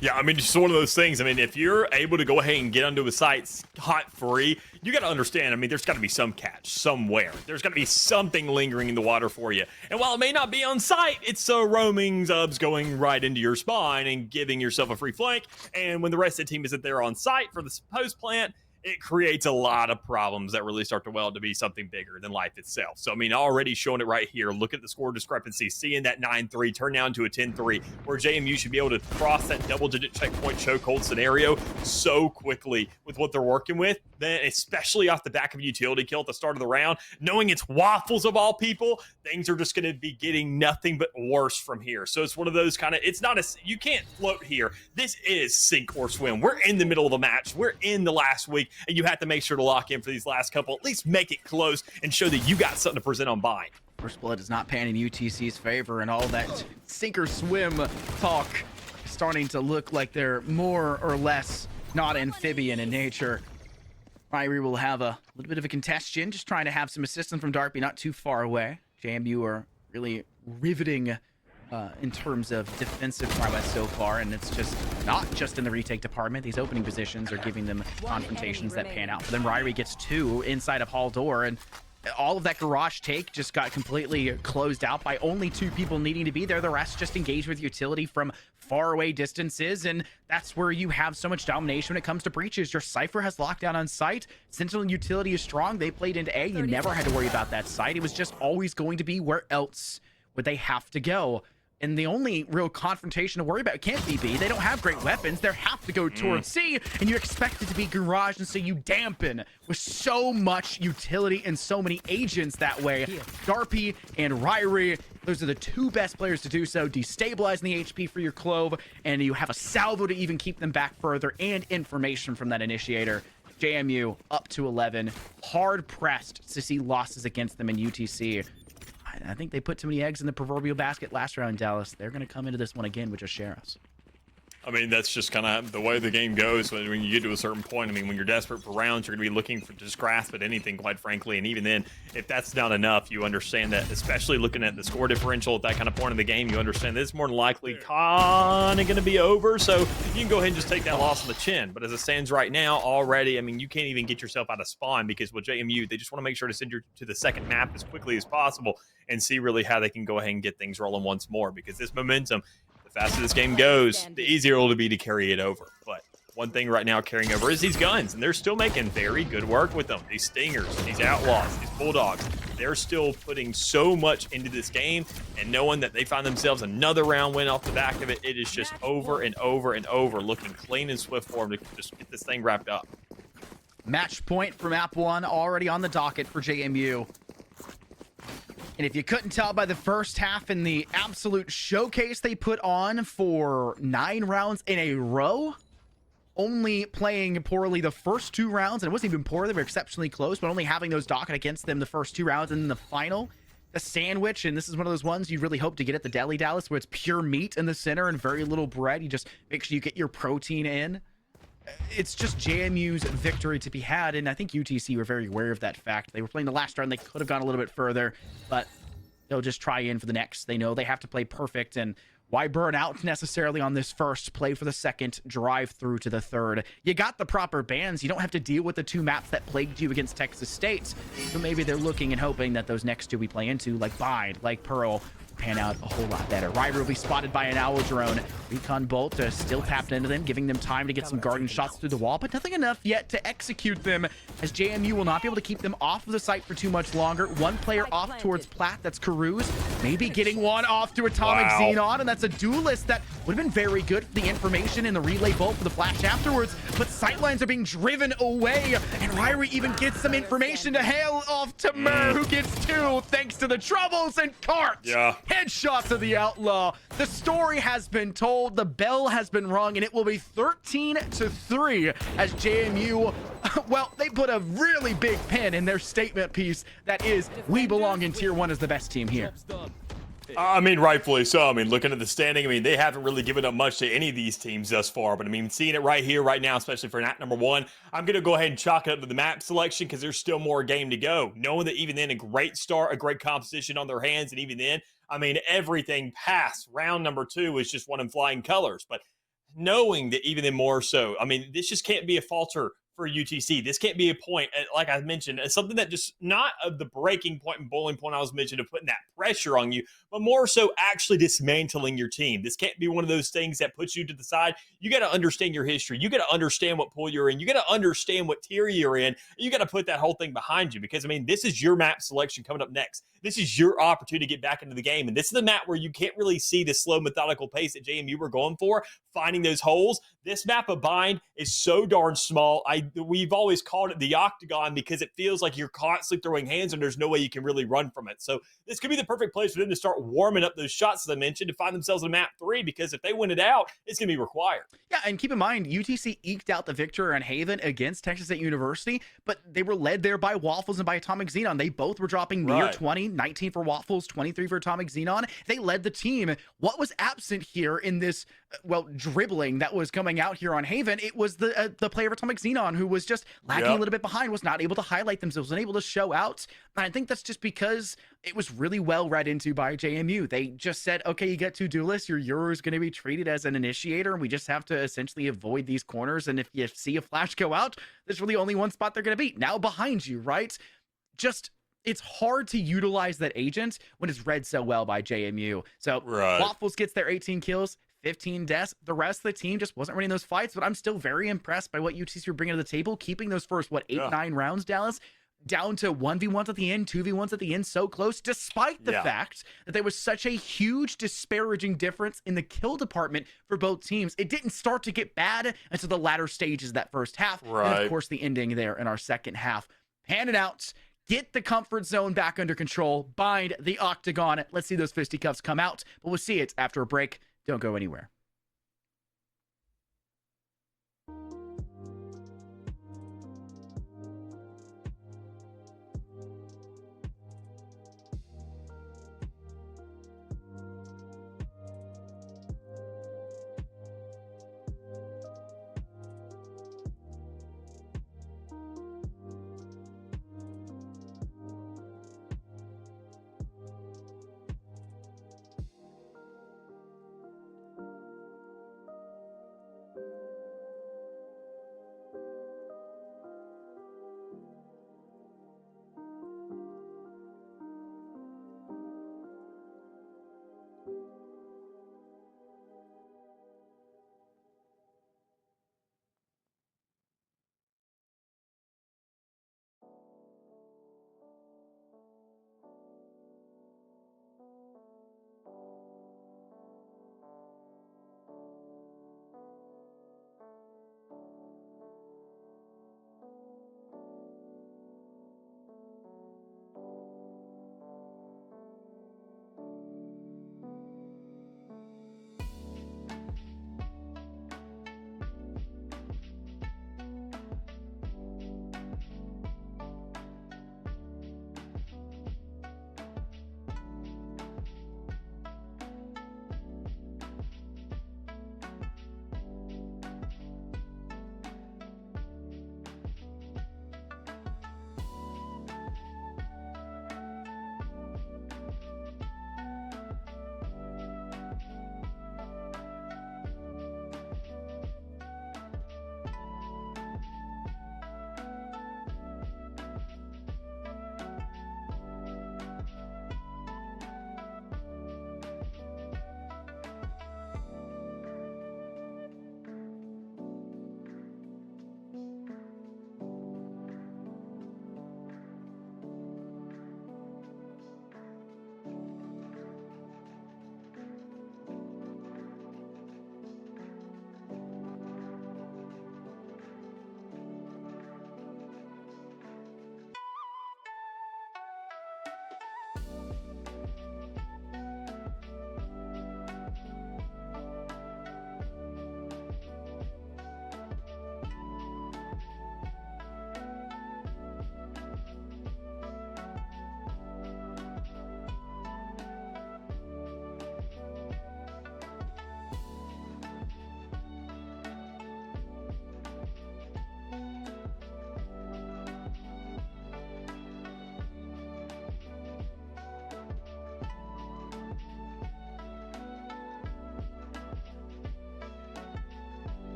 Yeah, I mean, it's just one of those things. I mean, if you're able to go ahead and get onto a site hot-free, you got to understand, I mean, there's got to be some catch somewhere. There's got to be something lingering in the water for you. And while it may not be on site, it's roaming Zubs going right into your spine and giving yourself a free flank. And when the rest of the team isn't there on site for the post plant, it creates a lot of problems that really start to well to be something bigger than life itself. So, I mean, already showing it right here. Look at the score discrepancy, seeing that 9-3 turn down to a 10-3, where JMU should be able to cross that double-digit checkpoint chokehold scenario so quickly with what they're working with. Then, especially off the back of a utility kill at the start of the round, knowing it's Waffles of all people, things are just going to be getting nothing but worse from here. So it's one of those kind of, it's not you can't float here. This is sink or swim. We're in the middle of the match. We're in the last week. And you have to make sure to lock in for these last couple, at least make it close and show that you got something to present on Bind. First blood is not panning UTC's favor, and all that sink or swim talk is starting to look like they're more or less not amphibian in nature. Ryrie will have a little bit of a congestion, just trying to have some assistance from Darpy not too far away. JMU are really riveting in terms of defensive prowess so far, and it's just not just in the retake department. These opening positions are giving them confrontations that pan out for them. Ryrie gets 2 inside of hall door, and all of that garage take just got completely closed out by only 2 people needing to be there. The rest just engaged with utility from far away distances, and that's where you have so much domination when it comes to breaches. Your Cypher has lockdown on site. Sentinel utility is strong. They played into A. You never had to worry about that site. It was just always going to be where else would they have to go. And the only real confrontation to worry about can't be B. They don't have great weapons. They have to go towards C, and you expect it to be Garage, and so you dampen with so much utility and so many agents that way. Darpy and Ryrie, those are the two best players to do so, destabilizing the HP for your Clove, and you have a salvo to even keep them back further, and information from that initiator. JMU up to 11, hard pressed to see losses against them in UTC. I think they put too many eggs in the proverbial basket last round, Dallas. They're going to come into this one again with just Sheriffs. I mean, that's just kind of the way the game goes. When you get to a certain point, I mean, when you're desperate for rounds, you're going to be looking for just grasp at anything, quite frankly. And even then, if that's not enough, you understand that, especially looking at the score differential at that kind of point in the game, you understand that it's more than likely kind of going to be over. So you can go ahead and just take that loss on the chin. But as it stands right now, already, I mean, you can't even get yourself out of spawn because with JMU, they just want to make sure to send you to the second map as quickly as possible and see really how they can go ahead and get things rolling once more, because this momentum, the faster this game goes, the easier it'll be to carry it over. But one thing right now carrying over is these guns, and they're still making very good work with them. These Stingers, these Outlaws, these Bulldogs, they're still putting so much into this game, and knowing that they find themselves another round win off the back of it, it is just over and over and over, looking clean and swift for them to just get this thing wrapped up. Match point for map 1 already on the docket for JMU. And if you couldn't tell by the first half and the absolute showcase they put on for 9 rounds in a row, only playing poorly the first 2 rounds, and it wasn't even poor, they were exceptionally close, but only having those docket against them the first 2 rounds, and then the final, the sandwich, and this is one of those ones you really hope to get at the deli, Dallas, where it's pure meat in the center and very little bread. You just make sure you get your protein in. It's just JMU's victory to be had, and I think UTC were very aware of that fact. They were playing the last round, they could have gone a little bit further, but they'll just try in for the next. They know they have to play perfect, and why burn out necessarily on this first? Play for the second, drive through to the third. You got the proper bans. You don't have to deal with the 2 maps that plagued you against Texas State. So maybe they're looking and hoping that those next 2 we play into, like Bide, like Pearl, pan out a whole lot better. Ryrie will be spotted by an Owl drone. Recon Bolt still tapped into them, giving them time to get some garden shots through the wall, but nothing enough yet to execute them, as JMU will not be able to keep them off of the site for too much longer. 1 player off towards Platt, that's Karuz. Maybe getting 1 off to Atomic Xenon, and that's a duelist that would have been very good for the information in the relay bolt for the flash afterwards, but sightlines are being driven away, and Ryrie even gets some information to hail off to Mur, who gets 2 thanks to the troubles and carts. Yeah. Headshots of the Outlaw. The story has been told, the bell has been rung, and it will be 13-3 as JMU, well, they put a really big pin in their statement piece that is, we belong in tier 1 as the best team here. I mean, rightfully so. I mean, looking at the standing, I mean, they haven't really given up much to any of these teams thus far. But, I mean, seeing it right here, right now, especially for map number 1, I'm going to go ahead and chalk it up to the map selection because there's still more game to go. Knowing that even then, a great start, a great composition on their hands, and even then, I mean, everything past round number 2 is just one in flying colors. But knowing that even then more so, I mean, this just can't be a falter for UTC. This can't be a point, like I mentioned, something that just not of the breaking point and bowling point I was mentioned of putting that pressure on you, but more so actually dismantling your team. This can't be one of those things that puts you to the side. You got to understand your history. You got to understand what pool you're in. You got to understand what tier you're in. You got to put that whole thing behind you because, I mean, this is your map selection coming up next. This is your opportunity to get back into the game. And this is the map where you can't really see the slow, methodical pace that JMU were going for, finding those holes. This map of Bind is so darn small. We've always called it the octagon because it feels like you're constantly throwing hands and there's no way you can really run from it. So this could be the perfect place for them to start warming up those shots, as I mentioned, to find themselves in map 3, because if they win it out, it's going to be required. Yeah, and keep in mind, UTC eked out the victory on Haven against Texas State University, but they were led there by Waffles and by Atomic Xenon. They both were dropping near 20, 19 for Waffles, 23 for Atomic Xenon. They led the team. What was absent here in this, well, dribbling that was coming out here on Haven, it was the player of Atomic Xenon who was just lagging a little bit behind, was not able to highlight themselves, unable to show out. And I think that's just because it was really well read into by JMU. They just said, okay, you get 2 duelists, your Euro is going to be treated as an initiator, and we just have to essentially avoid these corners. And if you see a flash go out, there's really only one spot they're going to be. Now behind you, right? Just, it's hard to utilize that agent when it's read so well by JMU. So Waffles gets their 18 kills, 15 deaths. The rest of the team just wasn't winning those fights, but I'm still very impressed by what UTC were bringing to the table, keeping those first, 8, 9 rounds, Dallas. down to 1v1s at the end, 2v1s at the end, so close, despite the fact that there was such a huge disparaging difference in the kill department for both teams. It didn't start to get bad until the latter stages of that first half. And of course, the ending there in our second half. Pan it out, get the comfort zone back under control, bind the octagon. Let's see those fisticuffs come out, but we'll see it after a break. Don't go anywhere.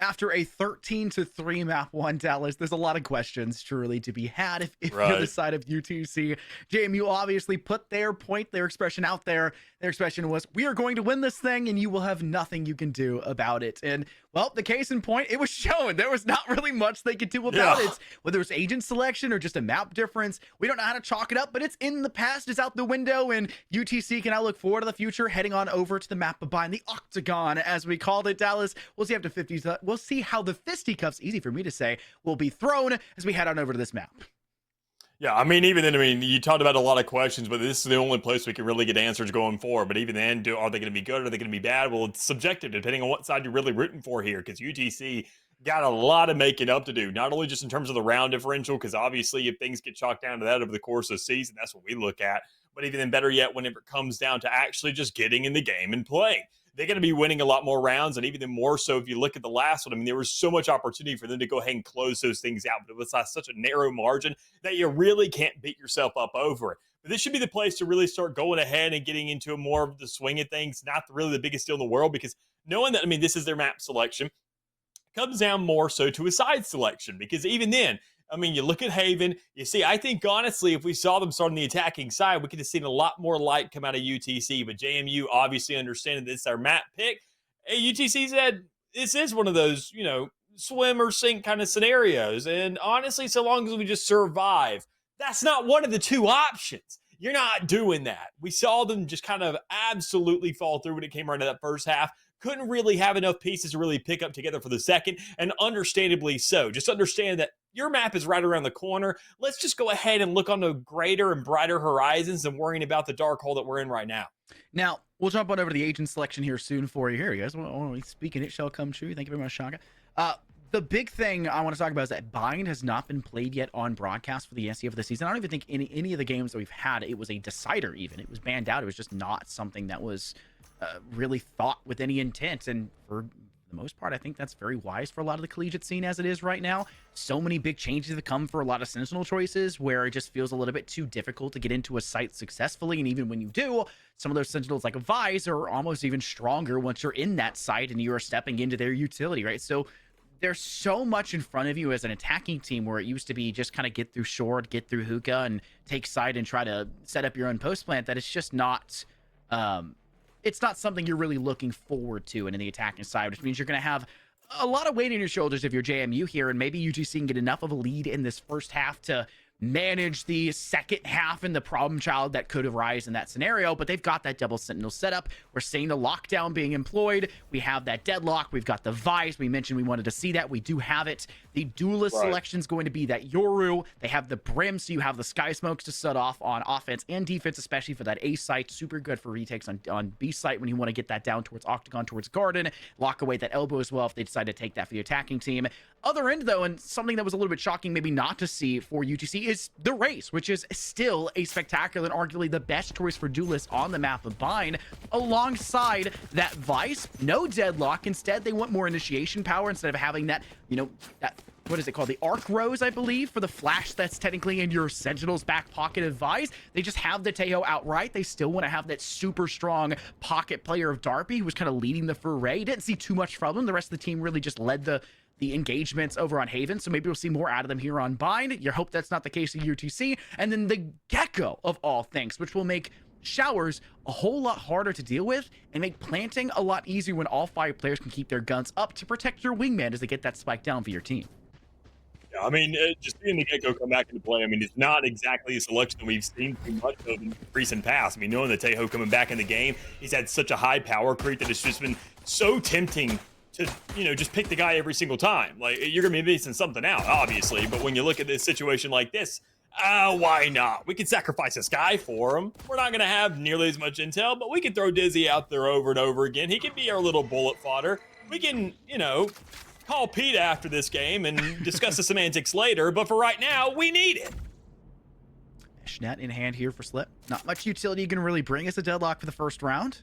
After a 13-3 map one, Dallas, there's a lot of questions truly to be had if you're the Right. side of UTC. JMU obviously put their point, their expression out there. Their expression was, we are going to win this thing and you will have nothing you can do about it. And well, the case in point, it was shown there was not really much they could do about it, whether it's agent selection or just a map difference. We don't know how to chalk it up, but it's in the past, it's out the window, and UTC can now look forward to the future, heading on over to the map behind the Octagon, as we called it, Dallas. We'll see after 50. We'll see how the fisticuffs, easy for me to say, will be thrown as we head on over to this map. Yeah, I mean, even then, I mean, you talked about a lot of questions, but this is the only place we can really get answers going forward. But even then, are they going to be good? Are they going to be bad? Well, it's subjective depending on what side you're really rooting for here, because UTC got a lot of making up to do, not only just in terms of the round differential, because obviously if things get chalked down to that over the course of the season, that's what we look at. But even then, better yet, whenever it comes down to actually just getting in the game and playing, they're going to be winning a lot more rounds, and even then more so if you look at the last one. I mean, there was so much opportunity for them to go ahead and close those things out, but it was such a narrow margin that you really can't beat yourself up over it. But this should be the place to really start going ahead and getting into a more of the swing of things, not really the biggest deal in the world, because knowing that, I mean, this is their map selection, comes down more so to a side selection, because even then, I mean, you look at Haven, you see, I think honestly, if we saw them start on the attacking side, we could have seen a lot more light come out of UTC. But JMU obviously understanding this is our map pick. UTC said this is one of those, swim or sink kind of scenarios. And honestly, so long as we just survive, that's not one of the two options. You're not doing that. We saw them just kind of absolutely fall through when it came around to that first half. Couldn't really have enough pieces to really pick up together for the second, and understandably so. Just understand that your map is right around the corner. Let's just go ahead and look on the greater and brighter horizons than worrying about the dark hole that we're in right now. Now, we'll jump on over to the agent selection here soon for you. Here, you guys. Speaking, it shall come true. Thank you very much, Shaka. The big thing I want to talk about is that Bind has not been played yet on broadcast for the NCF of the season. I don't even think any of the games that we've had, it was a decider even. It was banned out. It was just not something that was really thought with any intent. And for the most part, I think that's very wise for a lot of the collegiate scene as it is right now. So many big changes have come for a lot of Sentinel choices where it just feels a little bit too difficult to get into a site successfully. And even when you do, some of those Sentinels like a Vise are almost even stronger once you're in that site and you are stepping into their utility, right? So there's so much in front of you as an attacking team where it used to be just kind of get through short, get through hookah, and take side and try to set up your own post plant, that it's just not it's not something you're really looking forward to in the attacking side, which means you're going to have a lot of weight on your shoulders if you're JMU here, and maybe UTC can get enough of a lead in this first half to manage the second half and the problem child that could arise in that scenario. But they've got that double sentinel setup. We're seeing the lockdown being employed. We have that deadlock. We've got the Vise. We mentioned we wanted to see that. We do have it. The duelist selection is going to be that Yoru. They have the Brim, so you have the Sky Smokes to set off on offense and defense, especially for that A site. Super good for retakes on B site when you want to get that down towards Octagon, towards Garden. Lock away that elbow as well if they decide to take that for the attacking team. Other end, though, and something that was a little bit shocking maybe not to see for UTC is the Race, which is still a spectacular and arguably the best choice for duelists on the map of Bind, alongside that Vice. No deadlock. Instead, they want more initiation power instead of having that, that, what is it called? The Arc Rose, I believe, for the flash that's technically in your Sentinel's back pocket of Vice. They just have the Tejo outright. They still want to have that super strong pocket player of Darby who was kind of leading the foray. Didn't see too much from them. The rest of the team really just led the engagements over on Haven, so maybe we'll see more out of them here on Bind. You hope that's not the case in UTC. And then the Gecko of all things, which will make showers a whole lot harder to deal with and make planting a lot easier when all 5 players can keep their guns up to protect your wingman as they get that spike down for your team. Yeah, I mean, just seeing the Gecko come back into play, I mean, it's not exactly a selection that we've seen too much of in recent past. I mean, knowing that Tejo coming back in the game, he's had such a high power creep that it's just been so tempting to, just pick the guy every single time. Like, you're going to be missing something out, obviously, but when you look at this situation like this, why not? We can sacrifice this guy for him. We're not going to have nearly as much intel, but we can throw Dizzy out there over and over again. He can be our little bullet fodder. We can, call Pete after this game and discuss the semantics later, but for right now, we need it. Meshnet in hand here for Slip. Not much utility you can really bring as a deadlock for the first round.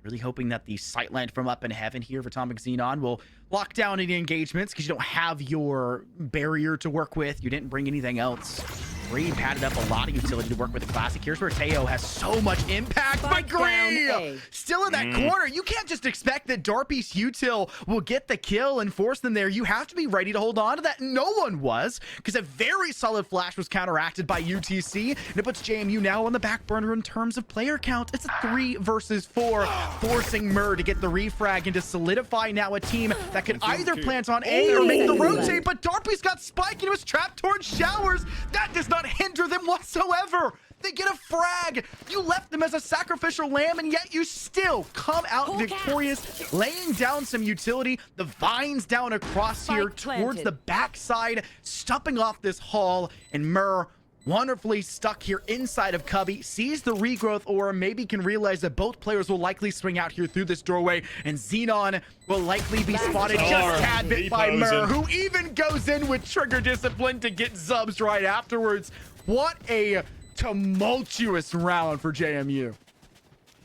Really hoping that the Sightland from up in heaven here for Atomic Xenon will lock down any engagements because you don't have your barrier to work with. You didn't bring anything else. 3 padded up a lot of utility to work with the Classic. Here's where Teo has so much impact, but Spike down Gree A. still in that corner. You can't just expect that Darpy's util will get the kill and force them there. You have to be ready to hold on to that. No one was, because a very solid flash was counteracted by UTC, and it puts JMU now on the back burner in terms of player count. It's a 3 versus 4, forcing Mur to get the refrag and to solidify now a team that could either plant on A or make the rotate, but Darpy's got Spike and it was trapped towards Showers. That does not hinder them whatsoever. They get a frag. You left them as a sacrificial lamb, and yet you still come out victorious, laying down some utility. The vines down across here towards the backside, stumping off this hall, and Mur wonderfully stuck here inside of Cubby, sees the regrowth aura, maybe can realize that both players will likely swing out here through this doorway, and Xenon will likely be spotted just tad bit by Mur, who even goes in with trigger discipline to get Zubs right afterwards. What a tumultuous round for JMU.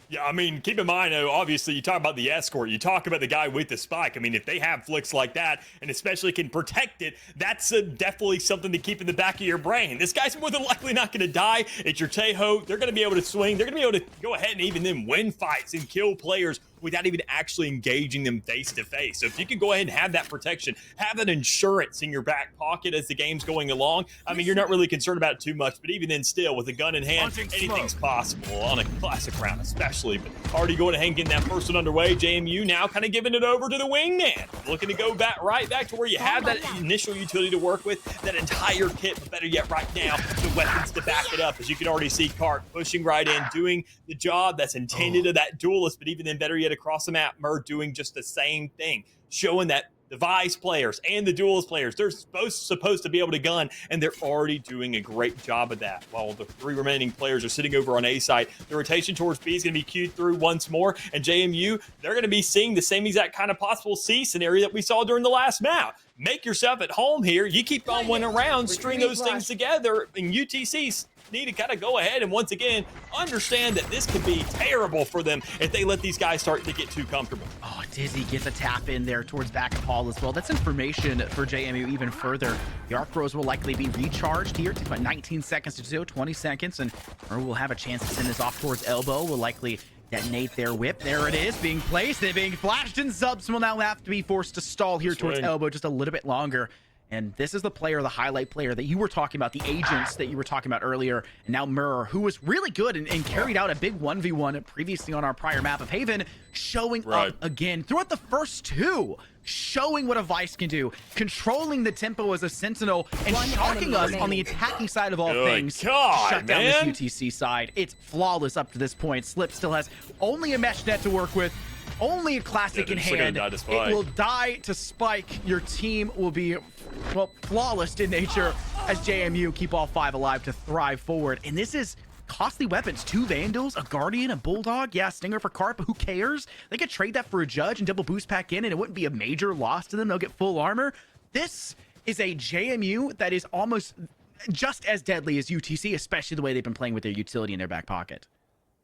Yeah, I mean, keep in mind, obviously, you talk about the escort, you talk about the guy with the spike. I mean, if they have flicks like that, and especially can protect it, that's definitely something to keep in the back of your brain. This guy's more than likely not going to die. It's your Tejo. They're going to be able to swing. They're going to be able to go ahead and even then win fights and kill players without even actually engaging them face to face. So if you can go ahead and have that protection, have that insurance in your back pocket as the game's going along, I mean, you're not really concerned about it too much, but even then still, with a gun in hand, anything's possible on a classic round especially. But already going ahead and getting that first one underway. JMU now kind of giving it over to the wingman, looking to go back right back to where you have that initial utility to work with, that entire kit, but better yet right now, the weapons to back it up. As you can already see, Cart pushing right in, doing the job that's intended of that duelist, but even then better yet across the map, Mur doing just the same thing, showing that the Vice players and the Duelist players, they're supposed to be able to gun, and they're already doing a great job of that. While the 3 remaining players are sitting over on A side, the rotation towards B is going to be queued through once more, and JMU, they're going to be seeing the same exact kind of possible C scenario that we saw during the last map. Make yourself at home here. You keep on winning around, string those things together, and UTC's need to kind of go ahead and once again understand that this could be terrible for them if they let these guys start to get too comfortable. Oh, Dizzy gets a tap in there towards back of Hall as well. That's information for JMU even further. The Arc Bros will likely be recharged here. Takes about 19 seconds to do, 20 seconds, and Mur will have a chance to send this off towards Elbow. Will likely detonate their whip. There it is, being placed. They're being flashed, and Zubs will now have to be forced to stall here towards Elbow just a little bit longer. And this is the player, the highlight player that you were talking about, the agents that you were talking about earlier. And now Mur, who was really good and carried out a big 1v1 previously on our prior map of Haven, showing up again throughout the first 2, showing what a Vice can do, controlling the tempo as a Sentinel, and shocking us on the attacking side of all things. Shut down this UTC side. It's flawless up to this point. Slip still has only a mesh net to work with. Only a classic in hand. It will die to Spike. Your team will be, well, flawless in nature as JMU keep all 5 alive to thrive forward. And this is costly weapons. 2 Vandals, a Guardian, a Bulldog. Yeah, Stinger for Cart, but who cares? They could trade that for a Judge and double boost pack in, and it wouldn't be a major loss to them. They'll get full armor. This is a JMU that is almost just as deadly as UTC, especially the way they've been playing with their utility in their back pocket.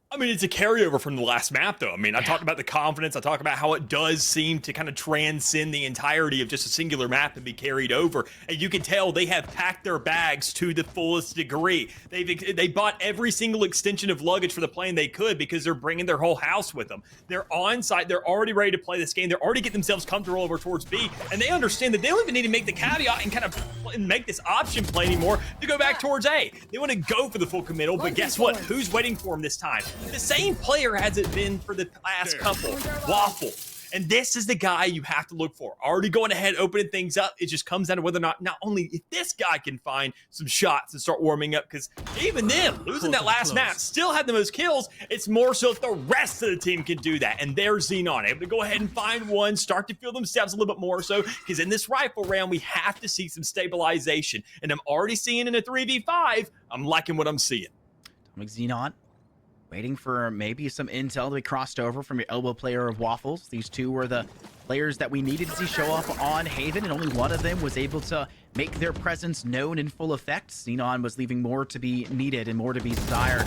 I mean, it's a carryover from the last map, though. I mean, I talked about the confidence. I talked about how it does seem to kind of transcend the entirety of just a singular map and be carried over. And you can tell they have packed their bags to the fullest degree. They bought every single extension of luggage for the plane they could because they're bringing their whole house with them. They're on site. They're already ready to play this game. They're already getting themselves comfortable over towards B. And they understand that they don't even need to make the caveat and kind of make this option play anymore to go back towards A. They want to go for the full committal. But guess what? Who's waiting for them this time? The same player has it been for the last couple. Waffle. And this is the guy you have to look for. Already going ahead, opening things up. It just comes down to whether or not only if this guy can find some shots and start warming up, because even them, losing that last map, still had the most kills. It's more so if the rest of the team can do that. And there's Xenon, able to go ahead and find one, start to feel themselves a little bit more so, because in this rifle round, we have to see some stabilization. And I'm already seeing in a 3v5, I'm liking what I'm seeing. Xenon waiting for maybe some intel to be crossed over from your elbow player of Waffles. These 2 were the players that we needed to see show up on Haven, and only one of them was able to make their presence known in full effect. Xenon was leaving more to be needed and more to be desired.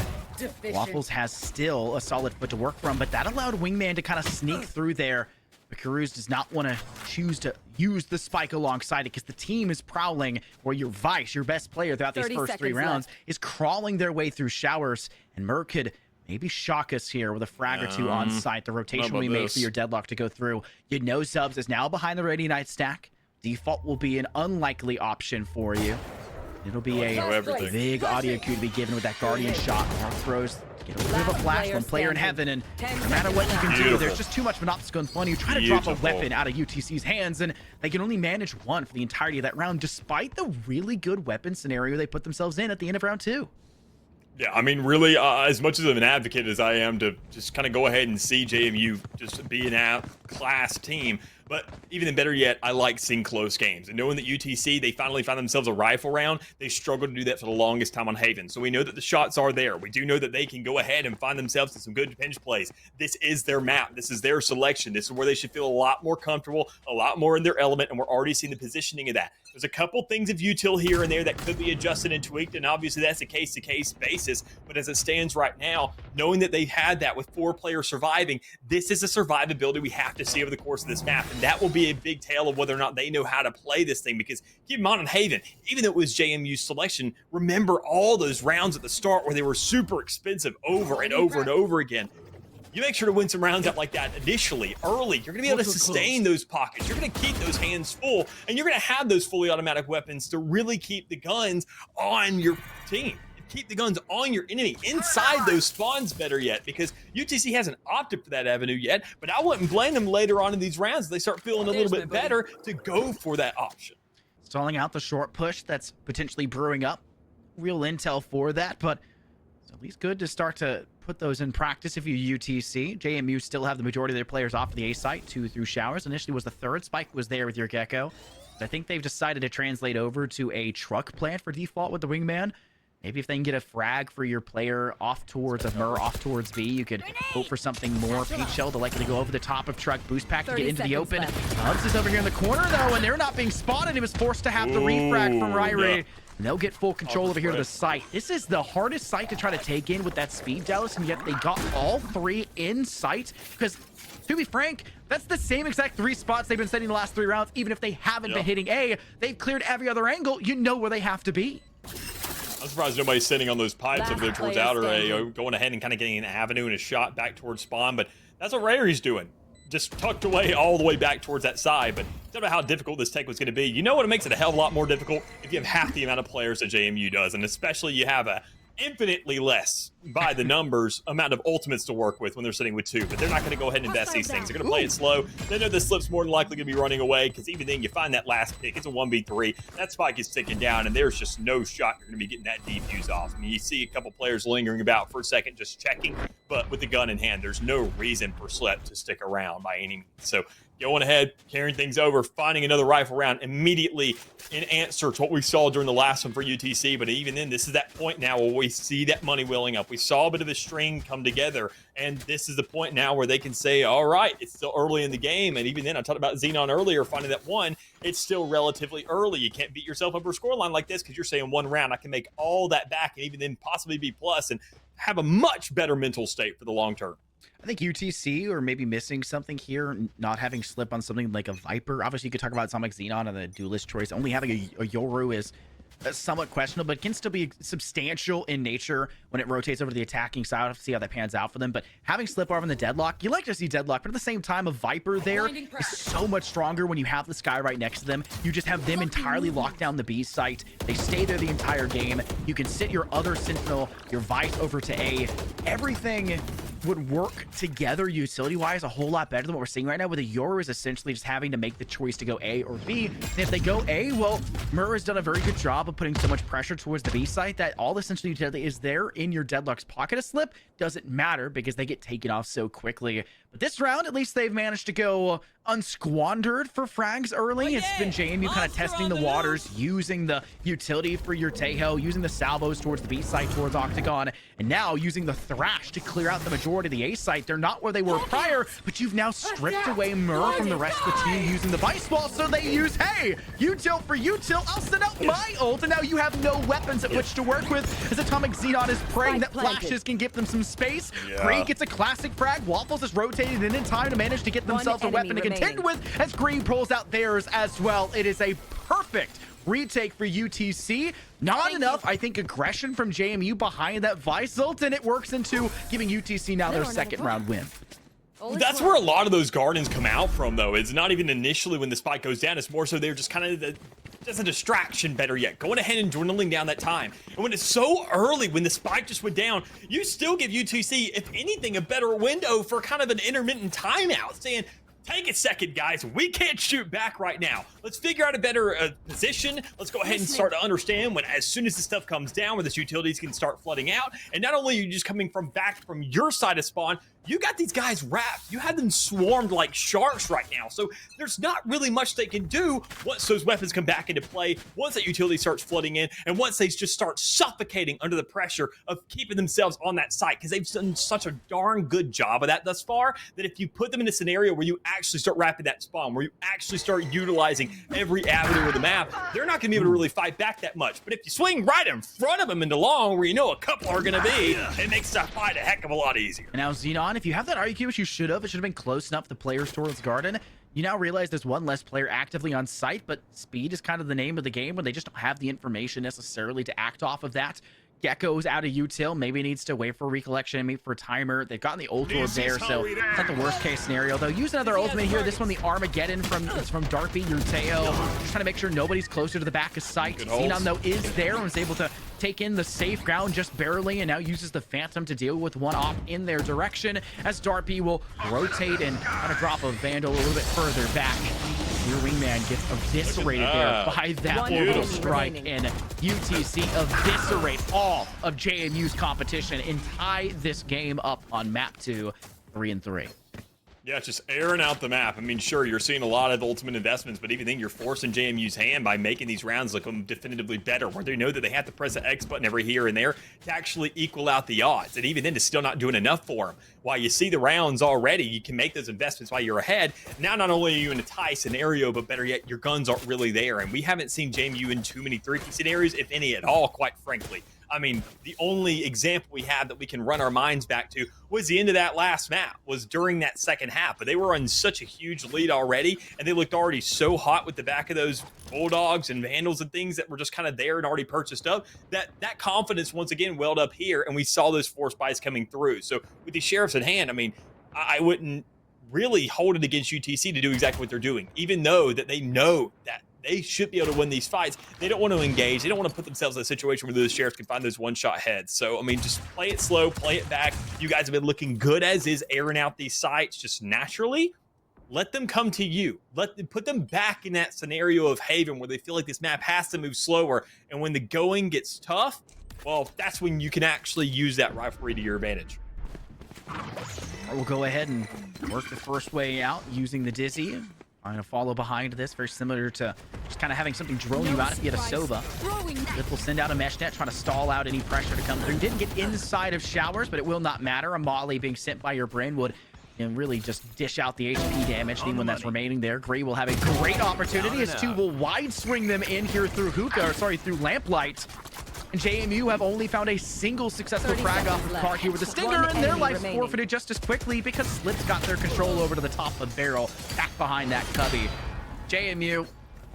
Waffles has still a solid foot to work from, but that allowed Wingman to kind of sneak through there. but Karuz does not want to choose to use the spike alongside it because the team is prowling, or your Vice, your best player throughout these first 3 rounds, is crawling their way through showers, and Mer could maybe shock us here with a frag or 2 on site. The rotation we made for your deadlock to go through. You know Zubs is now behind the Ready Knight stack. Default will be an unlikely option for you. It'll be a big audio cue to be given with that Guardian shot. Mark throws to get a little bit of a flash, one player in heaven, and no matter what you can do, there's just too much Monopsco in front of you. Try to drop a weapon out of UTC's hands, and they can only manage 1 for the entirety of that round, despite the really good weapon scenario they put themselves in at the end of round 2. Yeah, I mean, really, as much of an advocate as I am to just kind of go ahead and see JMU just be an out-class team, but even better yet, I like seeing close games. And knowing that UTC, they finally found themselves a rifle round, they struggled to do that for the longest time on Haven. So we know that the shots are there. We do know that they can go ahead and find themselves in some good pinch plays. This is their map. This is their selection. This is where they should feel a lot more comfortable, a lot more in their element, and we're already seeing the positioning of that. There's a couple things of util here and there that could be adjusted and tweaked, and obviously that's a case-to-case basis. But as it stands right now, knowing that they've had that with 4 players surviving, this is a survivability we have to see over the course of this map, and that will be a big tale of whether or not they know how to play this thing. Because keep in mind on Haven, even though it was JMU's selection, remember all those rounds at the start where they were super expensive over and over and over again. You make sure to win some rounds out like that initially, early. You're going to be able to sustain those pockets. You're going to keep those hands full, and you're going to have those fully automatic weapons to really keep the guns on your team. Keep the guns on your enemy, inside those spawns, better yet, because UTC hasn't opted for that avenue yet, but I wouldn't blame them later on in these rounds if they start feeling a little bit better to go for that option. Stalling out the short push that's potentially brewing up. Real intel for that, but it's at least good to start to put those in practice if you UTC. JMU still have the majority of their players off the A site, 2 through showers. Initially was the 3rd. Spike was there with your Gecko. I think they've decided to translate over to a truck plan for default with the wingman. Maybe if they can get a frag for your player off towards a Mer, off towards B, you could hope for something more. Peach Shell, they're likely to go over the top of truck. Boost pack to get into the open. Hugs is over here in the corner, though, and they're not being spotted. He was forced to have the refrag from Ryrie. Yeah. And they'll get full control over here to the site. This is the hardest site to try to take in with that speed, Dallas, and yet they got all 3 in sight. Because, to be frank, that's the same exact 3 spots they've been setting the last 3 rounds. Even if they haven't been hitting A, they've cleared every other angle. You know where they have to be. I'm surprised nobody's sitting on those pipes over there towards outer A, going ahead and kind of getting an avenue and a shot back towards spawn, but that's what Rarey's doing. Just tucked away all the way back towards that side, but it's about how difficult this take was going to be. You know what makes it a hell of a lot more difficult? If you have half the amount of players that JMU does, and especially you have a infinitely less by the numbers amount of ultimates to work with when they're sitting with 2, but they're not going to go ahead and invest these things. They're going to play it slow. They know the slip's more than likely going to be running away, because even then you find that last pick, it's a 1v3. That spike is ticking down, and there's just no shot you're going to be getting that defuse off. I mean, you see a couple players lingering about for a second, just checking, but with the gun in hand, there's no reason for Slep to stick around by any means. So going ahead, carrying things over, finding another rifle round immediately in answer to what we saw during the last one for UTC. But even then, this is that point now where we see that money welling up. We saw a bit of a string come together, and this is the point now where they can say, all right, it's still early in the game. And even then, I talked about Xenon earlier, finding that 1, it's still relatively early. You can't beat yourself up for a scoreline like this because you're saying 1 round, I can make all that back and even then possibly be plus and have a much better mental state for the long term. I think UTC are maybe missing something here, not having Slip on something like a Viper. Obviously, you could talk about something like Xenon and the duelist choice. Only having a Yoru is somewhat questionable, but can still be substantial in nature when it rotates over to the attacking side. I'll have to see how that pans out for them. But having Slip over in the Deadlock, you like to see Deadlock, but at the same time, a Viper there is so much stronger when you have the Sky right next to them. You just have them entirely lock down the B site. They stay there the entire game. You can sit your other Sentinel, your Vice over to A. Everything would work together utility-wise a whole lot better than what we're seeing right now, where the Yoru is essentially just having to make the choice to go A or B. And if they go A, well, Mur has done a very good job of putting so much pressure towards the B site that all essentially utility is there in your Deadlock's pocket. A Slip doesn't matter because they get taken off so quickly. But this round, at least they've managed to go unsquandered for frags early. It's been JMU kind of testing the waters, using the utility for your Tejo, using the salvos towards the B site, towards Octagon, and now using the Thrash to clear out the majority majority of the A site. They're not where they were prior, but you've now stripped away Mur from the rest of the team using the Vice Ball, so they use, hey, util for util, I'll send out my ult, and now you have no weapons at which to work with, as Atomic Xenon is praying that flashes can give them some space. Gree gets a classic frag. Waffles is rotated in time to manage to get themselves a weapon to contend with, as Gree pulls out theirs as well. It is a perfect retake for UTC. Not enough, I think, aggression from JMU behind that Vice ult, and it works into giving UTC now their second round win. That's where a lot of those gardens come out from, though. It's not even initially when the spike goes down. It's more so they're just kind of just a distraction, better yet, going ahead and dwindling down that time. And when it's so early, when the spike just went down, you still give UTC, if anything, a better window for kind of an intermittent timeout, saying, take a second, guys. We can't shoot back right now. Let's figure out a better position. Let's go ahead and start to understand when, as soon as the stuff comes down, where this utilities can start flooding out. And not only are you just coming from back from your side of spawn, you got these guys wrapped. You have them swarmed like sharks right now. So there's not really much they can do once those weapons come back into play, once that utility starts flooding in, and once they just start suffocating under the pressure of keeping themselves on that site, because they've done such a darn good job of that thus far, that if you put them in a scenario where you actually start wrapping that spawn, where you actually start utilizing every avenue of the map, they're not going to be able to really fight back that much. But if you swing right in front of them into long, where you know a couple are going to be, it makes that fight a heck of a lot easier. And now Xenon, if you have that IQ, which you should have, it should have been close enough to players towards Garden. You now realize there's one less player actively on site, but speed is kind of the name of the game when they just don't have the information necessarily to act off of that. Gecko's out of util, maybe needs to wait for recollection, maybe for timer. They've gotten the ult orb there, so it's not the worst case scenario, though. Use another ultimate here. This one, the Armageddon from Darpy, Urteo. Just trying to make sure nobody's closer to the back of sight. Xenon, though, is there and was able to take in the safe ground just barely, and now uses the Phantom to deal with one off in their direction, as Darpy will rotate and kind of drop a Vandal a little bit further back. Your wingman gets eviscerated there by that orbital strike, and UTC eviscerate all of JMU's competition and tie this game up on map 2, 3-3. Yeah, it's just airing out the map. I mean, sure, you're seeing a lot of ultimate investments, but even then, you're forcing JMU's hand by making these rounds look definitively better, where they know that they have to press the X button every here and there to actually equal out the odds. And even then, it's still not doing enough for them. While you see the rounds already, you can make those investments while you're ahead. Now, not only are you in a tie scenario, but better yet, your guns aren't really there. And we haven't seen JMU in too many 3P scenarios, if any at all, quite frankly. I mean, the only example we have that we can run our minds back to was the end of that last map, was during that second half. But they were on such a huge lead already, and they looked already so hot with the back of those Bulldogs and Vandals and things that were just kind of there and already purchased up, that confidence once again welled up here, and we saw those force buys coming through. So with these Sheriffs in hand, I mean, I wouldn't really hold it against UTC to do exactly what they're doing, even though that they know that they should be able to win these fights. They don't want to engage. They don't want to put themselves in a situation where those Sheriffs can find those one-shot heads. So, I mean, just play it slow, play it back. You guys have been looking good as is, airing out these sites just naturally. Let them come to you. Put them back in that scenario of Haven where they feel like this map has to move slower. And when the going gets tough, well, that's when you can actually use that rivalry to your advantage. We'll go ahead and work the first way out using the Dizzy. I'm going to follow behind this, very similar to just kind of having something drone you out if you had a Sova. Lip will send out a mesh net, trying to stall out any pressure to come through. Didn't get inside of Showers, but it will not matter. A Molly being sent by your brain would really just dish out the HP damage, anyone that's remaining there. Grey will have a great opportunity as 2 will wide swing them in here through Hookah, or sorry, through Lamplight. And JMU have only found a single successful frag off of Park here with the Stinger, and their life forfeited just as quickly because Slip's got their control over to the top of the barrel, back behind that cubby. JMU,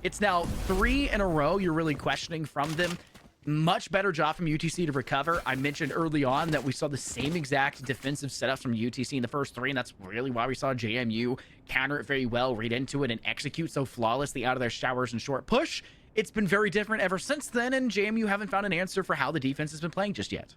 it's now 3 in a row you're really questioning from them. Much better job from UTC to recover. I mentioned early on that we saw the same exact defensive setups from UTC in the first 3, and that's really why we saw JMU counter it very well, read into it, and execute so flawlessly out of their Showers and short push. It's been very different ever since then, and JMU haven't found an answer for how the defense has been playing just yet.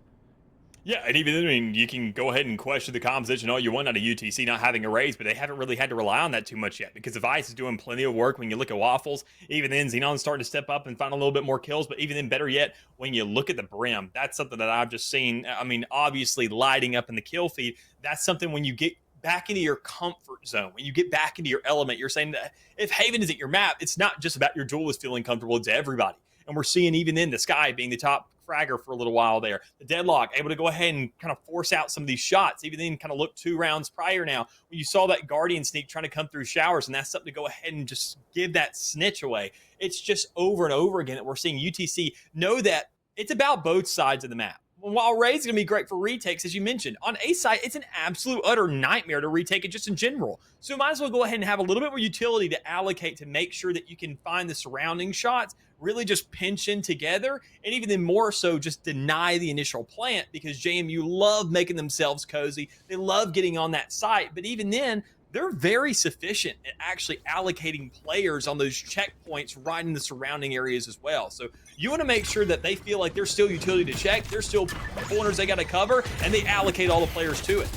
Yeah, and even then, I mean, you can go ahead and question the composition all you want out of UTC not having a raise, but they haven't really had to rely on that too much yet, because Vice is doing plenty of work. When you look at Waffles, even then, Xenon's starting to step up and find a little bit more kills, but even then, better yet, when you look at the Brim, that's something that I've just seen, I mean, obviously lighting up in the kill feed. That's something when you get back into your comfort zone, when you get back into your element, you're saying that if Haven is at your map, it's not just about your duelist feeling comfortable, it's everybody. And we're seeing even then the Sky being the top fragger for a little while there. The deadlock, able to go ahead and kind of force out some of these shots. Even then, kind of look 2 rounds prior now, when you saw that Guardian sneak trying to come through showers, and that's something to go ahead and just give that snitch away. It's just over and over again that we're seeing UTC know that it's about both sides of the map. While Ray's going to be great for retakes, as you mentioned, on A side, it's an absolute utter nightmare to retake it just in general. So might as well go ahead and have a little bit more utility to allocate to make sure that you can find the surrounding shots, really just pinch in together, and even then more so just deny the initial plant, because JMU love making themselves cozy. They love getting on that site, but even then, they're very sufficient at actually allocating players on those checkpoints right in the surrounding areas as well. So you want to make sure that they feel like there's still utility to check, there's still corners they got to cover, and they allocate all the players to it.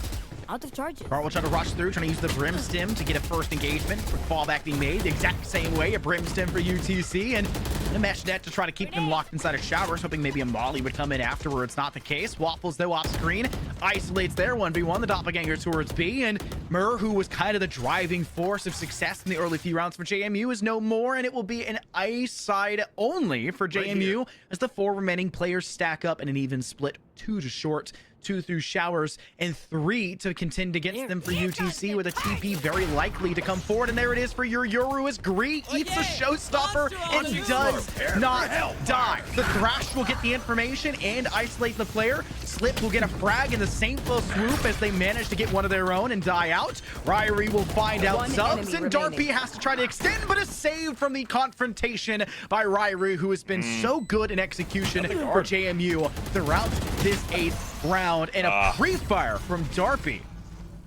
Out of charges. Carl will try to rush through, trying to use the Brim Stim to get a first engagement. Quick fallback being made the exact same way, a Brim Stim for UTC, and the mesh net to try to keep them locked inside of showers, hoping maybe a Molly would come in afterwards. Not the case. Waffles, though, off screen, isolates their 1v1, the doppelganger towards B, and Murr, who was kind of the driving force of success in the early few rounds for JMU, is no more, and it will be an ice side only for JMU as the 4 remaining players stack up in an even split, 2 to short, 2 through showers, and 3 to contend against them for UTC, with a TP very likely to come forward. And there it is for your Yoru as Gree eats the showstopper and does not die. The Thrash will get the information and isolate the player. Slip will get a frag in the same full swoop as they manage to get one of their own and die out. Ryrie will find out subs, and Darpy has to try to extend, but is saved from the confrontation by Ryrie, who has been so good in execution for JMU throughout this 8th round. And a pre-fire from Darpy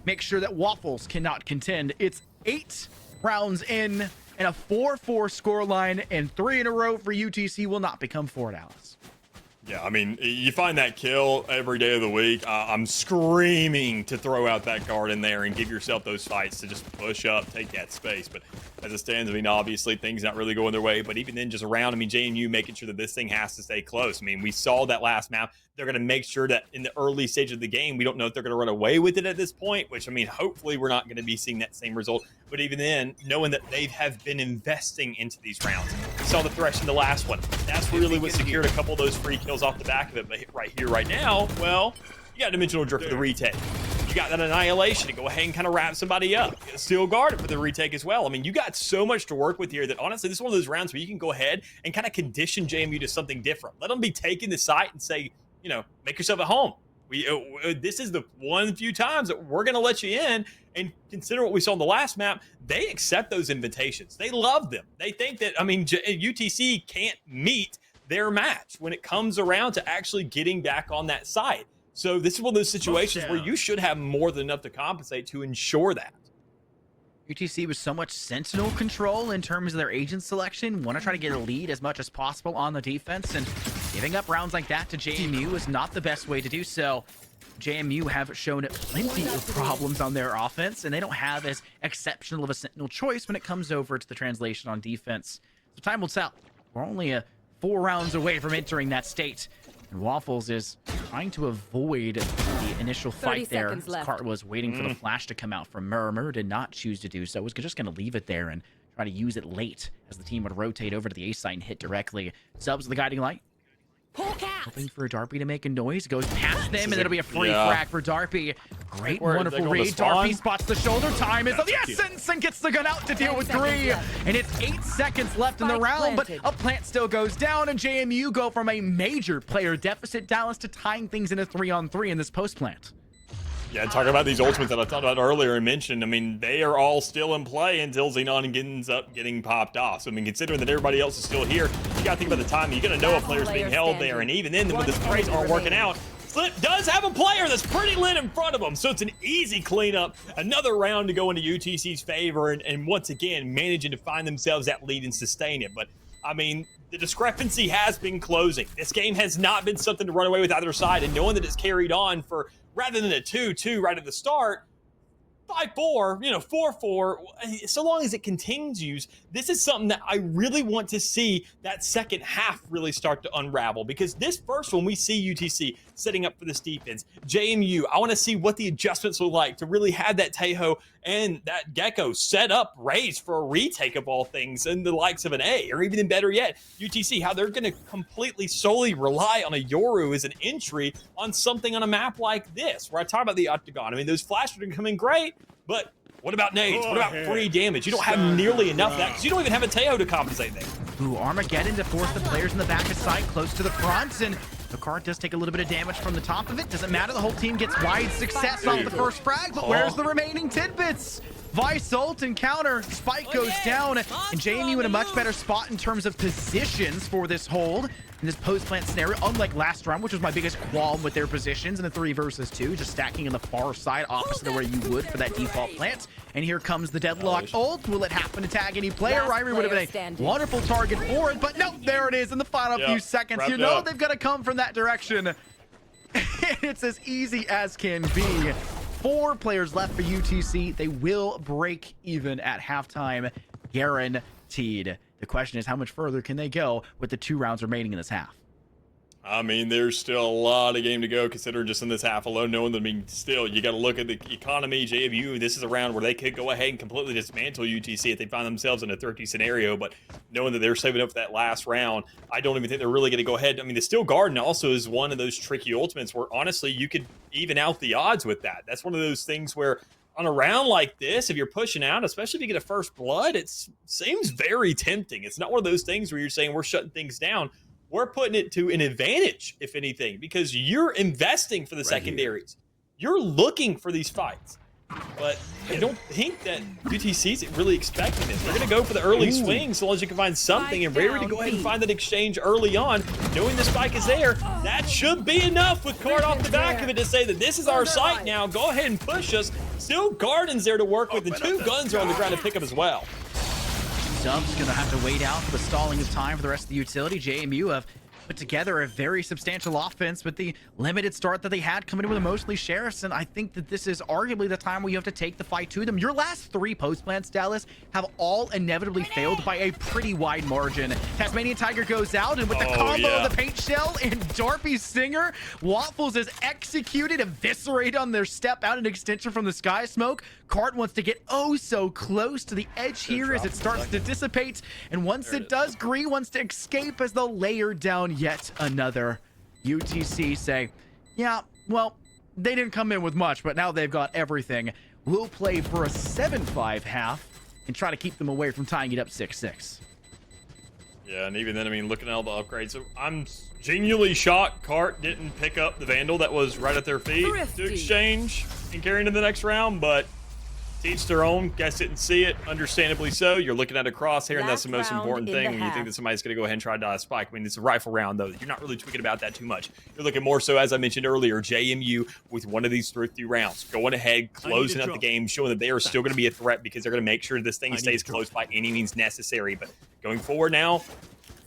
makes sure that Waffles cannot contend. It's 8 rounds in, and a 4-4 scoreline, and 3 in a row for UTC will not become 4 at Alice. Yeah, I mean, you find that kill every day of the week. I'm screaming to throw out that guard in there and give yourself those fights to just push up, take that space. But as it stands, I mean, obviously things not really going their way. But even then, just around, I mean, JMU making sure that this thing has to stay close. I mean, we saw that last map. They're going to make sure that in the early stage of the game, we don't know if they're going to run away with it at this point, which, I mean, hopefully we're not going to be seeing that same result. But even then, knowing that they have been investing into these rounds. We saw the Thresh in the last one. That's really what secured a couple of those free kills off the back of it. But right here, right now, well, you got Dimensional Drift for the retake. You got that Annihilation to go ahead and kind of wrap somebody up. Steel Guard for the retake as well. I mean, you got so much to work with here that honestly, this is one of those rounds where you can go ahead and kind of condition JMU to something different. Let them be taking the site and say, you know, make yourself at home. This is the one few times that we're going to let you in, and consider what we saw in the last map. They accept those invitations. They love them. They think that, I mean, UTC can't meet their match when it comes around to actually getting back on that site. So this is one of those situations where you should have more than enough to compensate to ensure that. UTC with so much Sentinel control in terms of their agent selection, want to try to get a lead as much as possible on the defense, and giving up rounds like that to JMU is not the best way to do so. JMU have shown plenty of problems on their offense, and they don't have as exceptional of a Sentinel choice when it comes over to the translation on defense. So time will tell. We're only 4 rounds away from entering that state. And Waffles is trying to avoid the initial fight there. Cart was waiting for the flash to come out from Murr. Murr did not choose to do so. Was just going to leave it there and try to use it late as the team would rotate over to the A site and hit directly. Subs the guiding light. Hoping for Darpy to make a noise. Goes past them, and it'll be a free frag for Darpy. Great, wonderful read. Darpy spots the shoulder. Time is of the essence and gets the gun out to deal with 3. And it's 8 seconds left in the round, but a plant still goes down, and JMU go from a major player deficit, Dallas, to tying things in a 3-on-3 in this post plant. Yeah, talking about these ultimates that I talked about earlier and mentioned, I mean, they are all still in play until Xenon ends up getting popped off. So, I mean, considering that everybody else is still here, you got to think about the time. You're going to know a player's being held there. And even then, when the sprays aren't working out, Slip does have a player that's pretty lit in front of him. So, it's an easy cleanup. Another round to go into UTC's favor. And once again, managing to find themselves that lead and sustain it. But, I mean, the discrepancy has been closing. This game has not been something to run away with either side. And knowing that it's carried on for, rather than a 2-2 right at the start, 5-4, 4-4, so long as it continues, this is something that I really want to see that second half really start to unravel. Because this first one, we see UTC setting up for this defense. JMU, I want to see what the adjustments look like to really have that Tejo and that Gecko set up Raze for a retake of all things and the likes of an A, or even better yet, UTC, how they're going to completely solely rely on a Yoru as an entry on something on a map like this, where I talk about the Octagon. I mean, those flashes are going to come in great, but what about nades? What about free damage? You don't have nearly enough of that because you don't even have a Tejo to compensate there. Ooh, Armageddon to force the players in the back of sight close to the front, and the card does take a little bit of damage from the top of it. Doesn't matter, the whole team gets wide success off the first frag, but where's the remaining tidbits? Vice ult and counter, Spike goes down, and JMU in a much better spot in terms of positions for this hold. In this post-plant scenario, unlike last round, which was my biggest qualm with their positions in the 3 versus 2, just stacking on the far side opposite of where you would for that default plant. And here comes the Deadlock ult. Will it happen to tag any player? Ryrie would have been a wonderful target for it, but nope, there it is in the final few seconds. You know they've got to come from that direction. It's as easy as can be. 4 players left for UTC. They will break even at halftime, guaranteed. The question is, how much further can they go with the 2 rounds remaining in this half? I mean, there's still a lot of game to go, considering just in this half alone, knowing that, I mean, still, you got to look at the economy. JMU, this is a round where they could go ahead and completely dismantle UTC if they find themselves in a 30 scenario, but knowing that they're saving up for that last round, I don't even think they're really going to go ahead. I mean, the Steel Garden also is one of those tricky ultimates where, honestly, you could even out the odds with that. That's one of those things where, on a round like this, if you're pushing out, especially if you get a first blood, it seems very tempting. It's not one of those things where you're saying we're shutting things down. We're putting it to an advantage, if anything, because you're investing for the secondaries. You're looking for these fights. But I don't think that UTC's really expecting this. They're going to go for the early swing so long as you can find something, and Rary to go ahead and find that exchange early on, knowing the spike is there. That should be enough with Card off the back of it to say that this is our site now. Go ahead and push us. Still Garden's there to work with, and 2 guns are on the ground to pick up as well. Sub's going to have to wait out for the stalling of time for the rest of the utility. JMU have put together a very substantial offense with the limited start that they had, coming in with mostly sheriffs, and I think that this is arguably the time where you have to take the fight to them. Your last 3 post plants, Dallas, have all inevitably failed by a pretty wide margin. Tasmanian Tiger goes out, and with the combo of the paint shell and Darpy's Singer, Waffles is executed, eviscerated on their step out, an extension from the Sky Smoke. Cart wants to get so close to the edge here as it starts to dissipate, and once it does, Gree wants to escape as they'll layer down yet another. UTC say, yeah, well, they didn't come in with much, but now they've got everything. We'll play for a 7-5 half and try to keep them away from tying it up 6-6. Yeah, and even then, I mean, looking at all the upgrades, so I'm genuinely shocked Cart didn't pick up the Vandal that was right at their feet to exchange and carry into the next round, but each their own. Guys didn't see it, understandably so. You're looking at a crosshair, and that's the most important thing when you think that somebody's going to go ahead and try to die a spike. I mean, it's a rifle round, though. You're not really tweaking about that too much. You're looking more so, as I mentioned earlier, JMU with one of these thrifty rounds, going ahead, closing up the game, showing that they are still going to be a threat because they're going to make sure this thing stays close by any means necessary. But going forward now,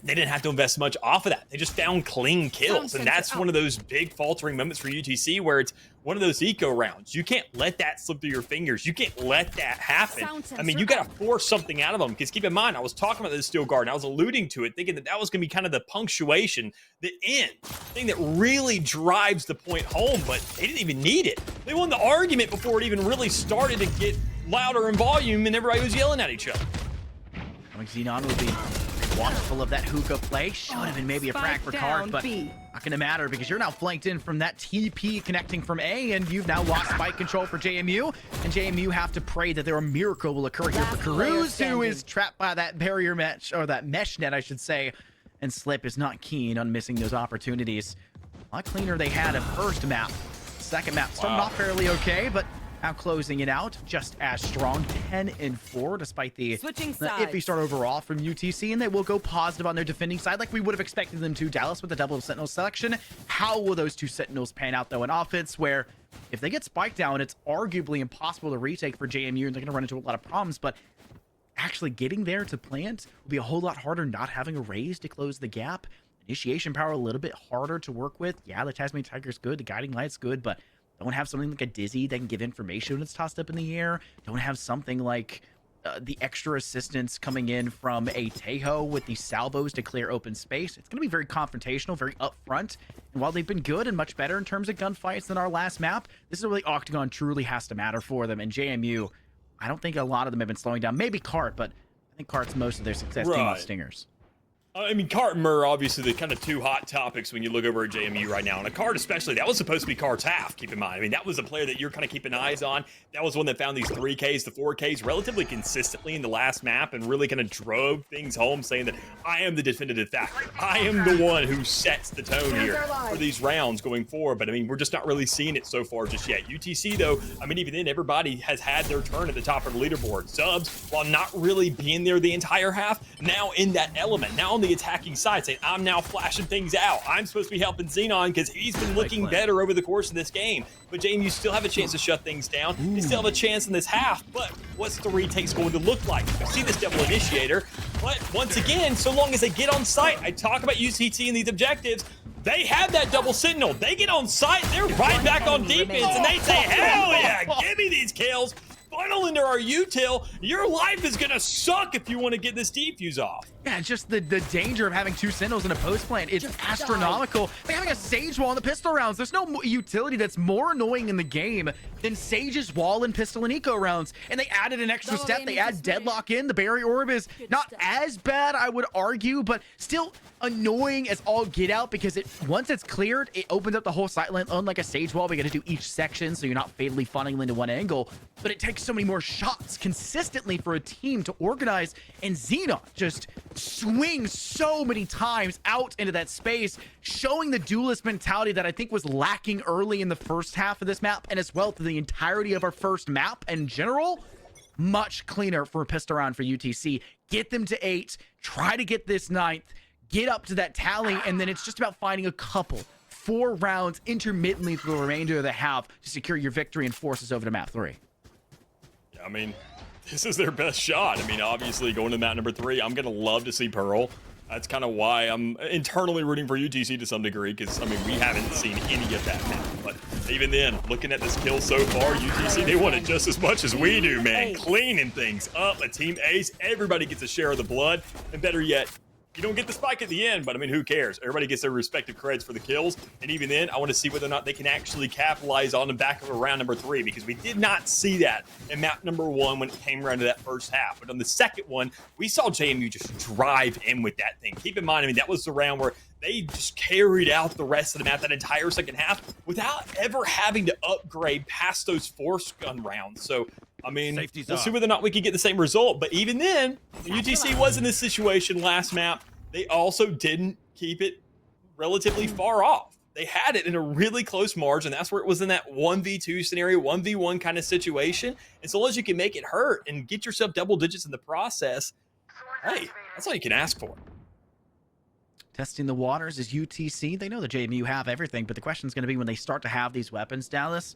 they didn't have to invest much off of that. They just found clean kills, and that's one of those big faltering moments for UTC where it's one of those eco rounds. You can't let that slip through your fingers. You can't let that happen. I mean, you got to force something out of them, because keep in mind, I was talking about the Steel Garden. I was alluding to it, thinking that that was going to be kind of the punctuation, the end thing that really drives the point home, but they didn't even need it. They won the argument before it even really started to get louder in volume, and everybody was yelling at each other. I think Xenon will be watchful of that hookah play. Should have been maybe a frag for Card, but not going to matter because you're now flanked in from that TP connecting from A, and you've now lost spike control for JMU, and JMU have to pray that a miracle will occur here for Karuz, who is trapped by that barrier mesh, or that mesh net, I should say, and Slip is not keen on missing those opportunities. A lot cleaner they had at first map. Second map started off fairly okay, but now closing it out just as strong, 10-4, despite the iffy start overall from UTC, and they will go positive on their defending side like we would have expected them to. Dallas with the double Sentinel selection. How will those 2 Sentinels pan out, though, in offense, where if they get spiked down, it's arguably impossible to retake for JMU, and they're going to run into a lot of problems, but actually getting there to plant will be a whole lot harder, not having a raise to close the gap. Initiation power a little bit harder to work with. Yeah, the Tasmanian Tiger's good, the Guiding Light's good, but don't have something like a Dizzy that can give information when it's tossed up in the air. Don't have something like the extra assistance coming in from a Tejo with the salvos to clear open space. It's going to be very confrontational, very upfront. And while they've been good and much better in terms of gunfights than our last map, this is where the Octagon truly has to matter for them. And JMU, I don't think a lot of them have been slowing down. Maybe Cart, but I think Cart's most of their success came on Stingers. I mean, Cart and Murr, obviously, the kind of two hot topics when you look over at JMU right now. And a Cart especially, that was supposed to be Cart's half, keep in mind. I mean, that was a player that you're kind of keeping eyes on. That was one that found these 3Ks to 4Ks relatively consistently in the last map and really kind of drove things home, saying that I am the definitive factor. I am the one who sets the tone here for these rounds going forward. But, I mean, we're just not really seeing it so far just yet. UTC, though, I mean, even then, everybody has had their turn at the top of the leaderboard. Subs, while not really being there the entire half, now in that element, now on the attacking side, saying, I'm now flashing things out. I'm supposed to be helping Xenon because he's been looking better over the course of this game. But JMU still have a chance to shut things down. They still have a chance in this half, but what's the retakes going to look like? I see this double initiator, but once again, so long as they get on site, I talk about UCT and these objectives, they have that double signal. They get on site, they're right back on defense, and they say, hell yeah, give me these kills. Funnel into our util. Your life is gonna suck if you want to get this defuse off. Yeah, just the danger of having two Sentinels in a post plant is astronomical. Like having a Sage wall in the pistol rounds. There's no utility that's more annoying in the game than Sage's wall and pistol and eco rounds. And they added an extra step. They add deadlock in. The barrier orb is not as bad, I would argue, but still annoying as all get out because once it's cleared, it opens up the whole sight line. Unlike a Sage wall, we got to do each section so you're not fatally funneling into one angle. But it takes so many more shots consistently for a team to organize, and Xenon just swings so many times out into that space, showing the duelist mentality that I think was lacking early in the first half of this map, and as well through the entirety of our first map in general. Much cleaner for a pistol round for UTC. Get them to 8, try to get this 9th, get up to that tally, and then it's just about finding a couple 4 rounds intermittently through the remainder of the half to secure your victory and force us over to map 3. I mean, this is their best shot. I mean, obviously, going to map number 3, I'm going to love to see Pearl. That's kind of why I'm internally rooting for UTC to some degree, because, I mean, we haven't seen any of that map. But even then, looking at this kill so far, UTC, they want it just as much as we do, man. Cleaning things up, a team ace. Everybody gets a share of the blood. And better yet, you don't get the spike at the end, but I mean, who cares? Everybody gets their respective creds for the kills. And even then, I want to see whether or not they can actually capitalize on the back of round number 3, because we did not see that in map number 1 when it came around to that first half. But on the second one, we saw JMU just drive in with that thing. Keep in mind, I mean, that was the round where they just carried out the rest of the map, that entire second half, without ever having to upgrade past those force gun rounds. So, I mean, we'll see whether or not we can get the same result. But even then, UTC was in this situation last map. They also didn't keep it relatively far off. They had it in a really close margin. That's where it was in that 1v2 scenario, 1v1 kind of situation. And so long as you can make it hurt and get yourself double digits in the process, hey, that's all you can ask for. Testing the waters is UTC. They know the JMU have everything, but the question is going to be when they start to have these weapons, Dallas,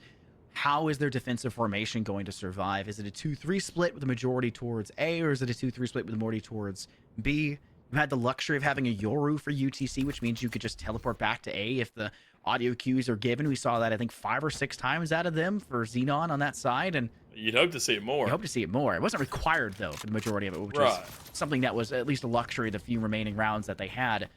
how is their defensive formation going to survive? Is it a 2-3 split with a majority towards A, or is it a 2-3 split with a majority towards B? You had the luxury of having a Yoru for UTC, which means you could just teleport back to A if the audio cues are given. We saw that, I think, 5 or 6 times out of them for Xenon on that side. And you'd hope to see it more. You hope to see it more. It wasn't required, though, for the majority of it, which is something that was at least a luxury the few remaining rounds that they had.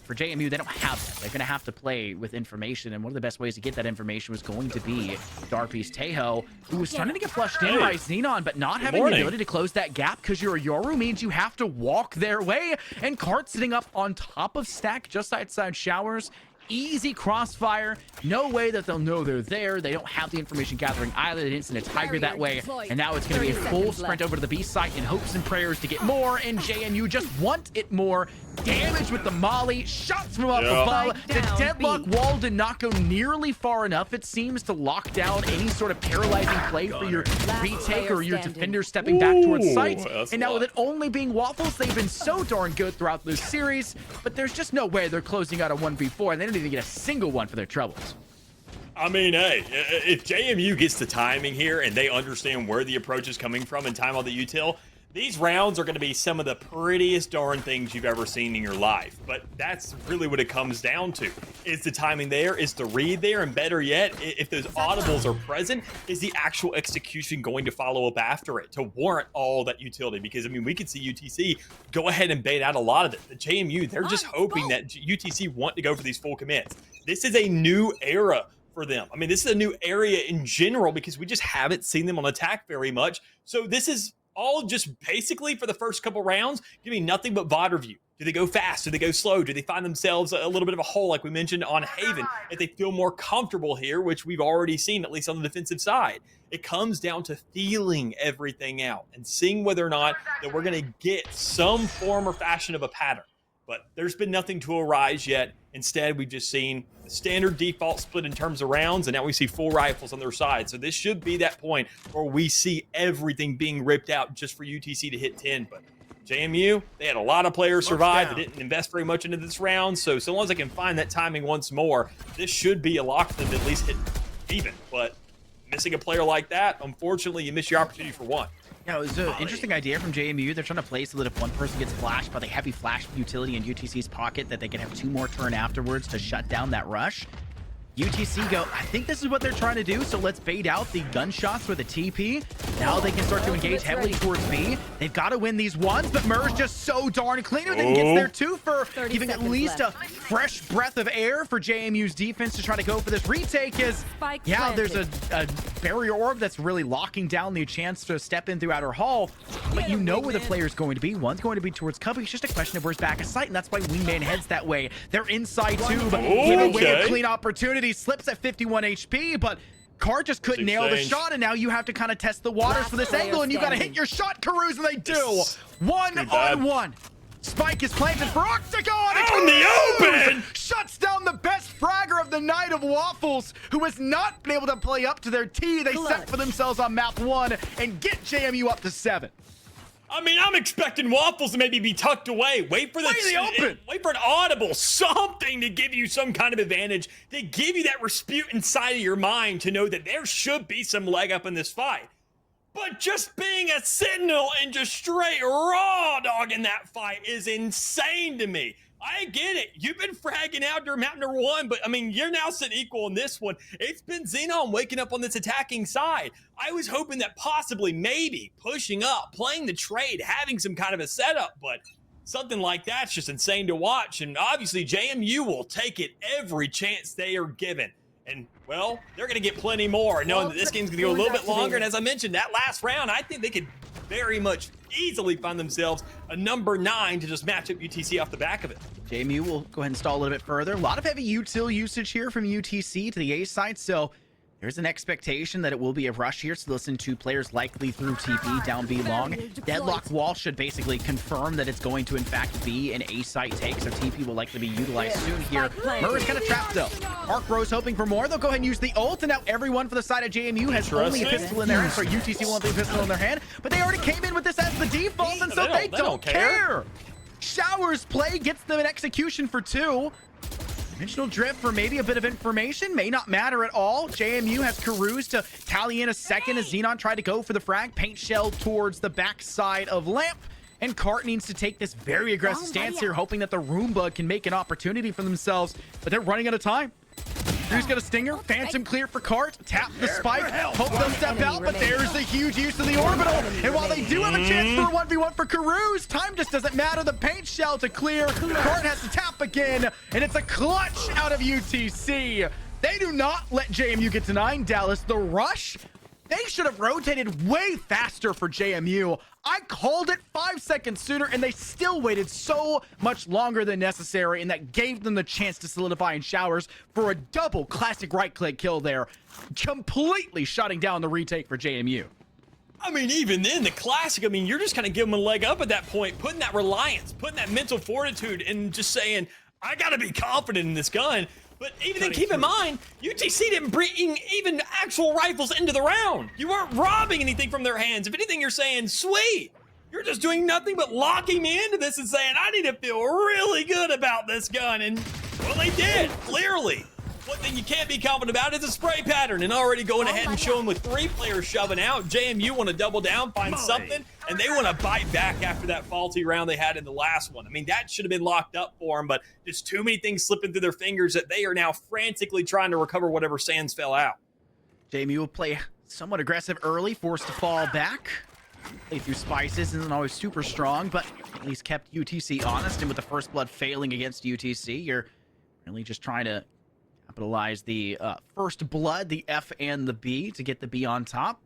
For JMU, they don't have that. They're going to have to play with information, and one of the best ways to get that information was going to be Darby's Tejo, who was starting to get flushed in by Xenon, but not having the ability to close that gap because you're a Yoru means you have to walk their way, and Cart sitting up on top of Stack just outside Showers. Easy crossfire. No way that they'll know they're there. They don't have the information gathering either. They didn't send a Tiger that way. And now it's going to be a full sprint over to the B site in hopes and prayers to get more. And JMU just want it more. Damage with the molly. Shots from up above. The deadlock wall did not go nearly far enough, it seems, to lock down any sort of paralyzing play for your retake or your defender stepping back towards site. And now with it only being Waffles, they've been so darn good throughout this series. But there's just no way they're closing out a 1v4. And they don't even get a single one for their troubles. I mean, hey, if JMU gets the timing here and they understand where the approach is coming from and time on the util, These rounds are going to be some of the prettiest darn things you've ever seen in your life, but that's really what it comes down to. Is the timing there? Is the read there? And better yet, if those audibles are present, is the actual execution going to follow up after it to warrant all that utility? Because, I mean, we could see UTC go ahead and bait out a lot of it. The JMU, they're just hoping that UTC want to go for these full commits. This is a new era for them. I mean, this is a new area in general because we just haven't seen them on attack very much. So this is all just basically for the first couple rounds, giving nothing but VOD review. Do they go fast? Do they go slow? Do they find themselves a little bit of a hole like we mentioned on Haven? If they feel more comfortable here, which we've already seen, at least on the defensive side. It comes down to feeling everything out and seeing whether or not that we're going to get some form or fashion of a pattern. But there's been nothing to arise yet. Instead, we've just seen the standard default split in terms of rounds, and now we see full rifles on their side. So this should be that point where we see everything being ripped out just for UTC to hit 10. But JMU, they had a lot of players survive. They didn't invest very much into this round. So long as I can find that timing once more, this should be a lock for them to at least hit even. But missing a player like that, unfortunately, you miss your opportunity for one. Yeah, it was an interesting idea from JMU. They're trying to play so that if one person gets flashed by the heavy flash utility in UTC's pocket, that they can have 2 more turn afterwards to shut down that rush. UTC go, I think this is what they're trying to do, so let's bait out the gunshots with a TP. Now they can start to engage heavily towards B. They've got to win these ones, but Murr's just so darn cleaner that he gets there too for giving at least a fresh breath of air for JMU's defense to try to go for this retake. There's a barrier orb that's really locking down the chance to step in through outer hall, but you know where the player's going to be. One's going to be towards Cubby. It's just a question of where's back of sight, and that's why Wingman heads that way. They're inside too, but giving away a clean opportunity. Slips at 51 HP, but Card just couldn't nail the shot, and now you have to kind of test the waters for this angle, and you got to hit your shot, Karuz, and they do. 1-on-1. Spike is planted for Octagon. Out in the open! Shuts down the best fragger of the night of Waffles, who has not been able to play up to their T they set for themselves on map 1 and get JMU up to 7. I mean, I'm expecting Waffles to maybe be tucked away. Wait for wait for an audible, something to give you some kind of advantage, to give you that Rasputin inside of your mind to know that there should be some leg up in this fight. But just being a sentinel and just straight raw dog in that fight is insane to me. I get it. You've been fragging out during map number 1, but I mean, you're now sitting equal in this one. It's been Xenon waking up on this attacking side. I was hoping that possibly, maybe, pushing up, playing the trade, having some kind of a setup, but something like that's just insane to watch. And obviously, JMU will take it every chance they are given. And, well, they're going to get plenty more, knowing that this game's going to go a little bit longer. And as I mentioned, that last round, I think they could very much easily find themselves a number 9 to just match up UTC off the back of it. JMU will go ahead and stall a little bit further. A lot of heavy util usage here from UTC to the A side, so there's an expectation that it will be a rush here. So listen to players likely through TP down B long. Deadlock wall should basically confirm that it's going to in fact be an A site take, so TP will likely be utilized soon here. Murray's kind of trapped though. Arc Rose hoping for more. They'll go ahead and use the ult, and now everyone for the side of JMU has only a pistol in their hand. Sorry, UTC won't have a pistol in their hand, but they already came in with this as the default, and so they don't care. Showers play gets them an execution for 2. Dimensional drift for maybe a bit of information, may not matter at all. JMU has Karuz to tally in a second as Xenon tried to go for the frag. Paint shell towards the backside of Lamp, and Cart needs to take this very aggressive stance here, hoping that the Roomba can make an opportunity for themselves, but they're running out of time. Who's got a stinger? Phantom clear for Cart. Tap the spike. Hope they'll step out, but there's the huge use of the orbital. And while they do have a chance for a 1v1 for Karuz, time just doesn't matter. The paint shell to clear. Cart has to tap again, and it's a clutch out of UTC. They do not let JMU get to 9. Dallas, the rush. They should have rotated way faster for JMU. I called it 5 seconds sooner, and they still waited so much longer than necessary, and that gave them the chance to solidify in Showers for a double classic right-click kill there, completely shutting down the retake for JMU. I mean, even then, the classic, I mean, you're just kind of giving them a leg up at that point, putting that reliance, putting that mental fortitude, and just saying, I got to be confident in this gun. But even then, keep in mind, UTC didn't bring even actual rifles into the round. You weren't robbing anything from their hands. If anything, you're saying, sweet. You're just doing nothing but locking me into this and saying, I need to feel really good about this gun. And, well, they did, clearly. One thing you can't be confident about is a spray pattern, and already going ahead and showing with 3 players shoving out. JMU want to double down, find something, and they want to bite back after that faulty round they had in the last one. I mean, that should have been locked up for them, but just too many things slipping through their fingers that they are now frantically trying to recover whatever sands fell out. JMU will play somewhat aggressive early, forced to fall back. Play through Spices isn't always super strong, but at least kept UTC honest, and with the first blood failing against UTC, you're really just trying to capitalize the first blood, the F and the B, to get the B on top.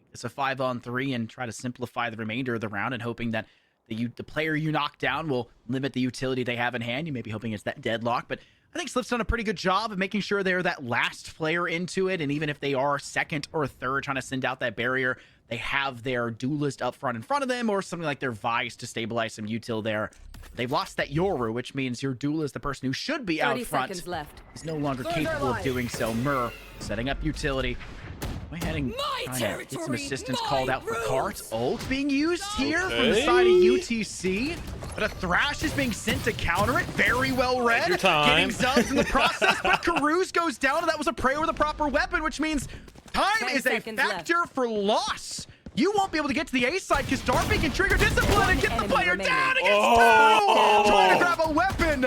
Make this a 5-on-3 and try to simplify the remainder of the round, and hoping that the player you knock down will limit the utility they have in hand. You may be hoping it's that deadlock, but I think Slip's done a pretty good job of making sure they're that last player into it, and even if they are second or third trying to send out that barrier, they have their duelist up front in front of them, or something like their Vice to stabilize some util there. They've lost that Yoru, which means your duelist, the person who should be out front, is no longer capable of doing so. Mur setting up utility. Go ahead and trying to get some assistance called out for Cart. Ult being used here from the side of UTC. But a Thrash is being sent to counter it. Very well read. Getting Zubs in the process, but Karuz goes down, and that was a prey with a proper weapon, which means time is a factor for loss. You won't be able to get to the A side because Darby can trigger discipline and get the player down against two. Trying to grab a weapon.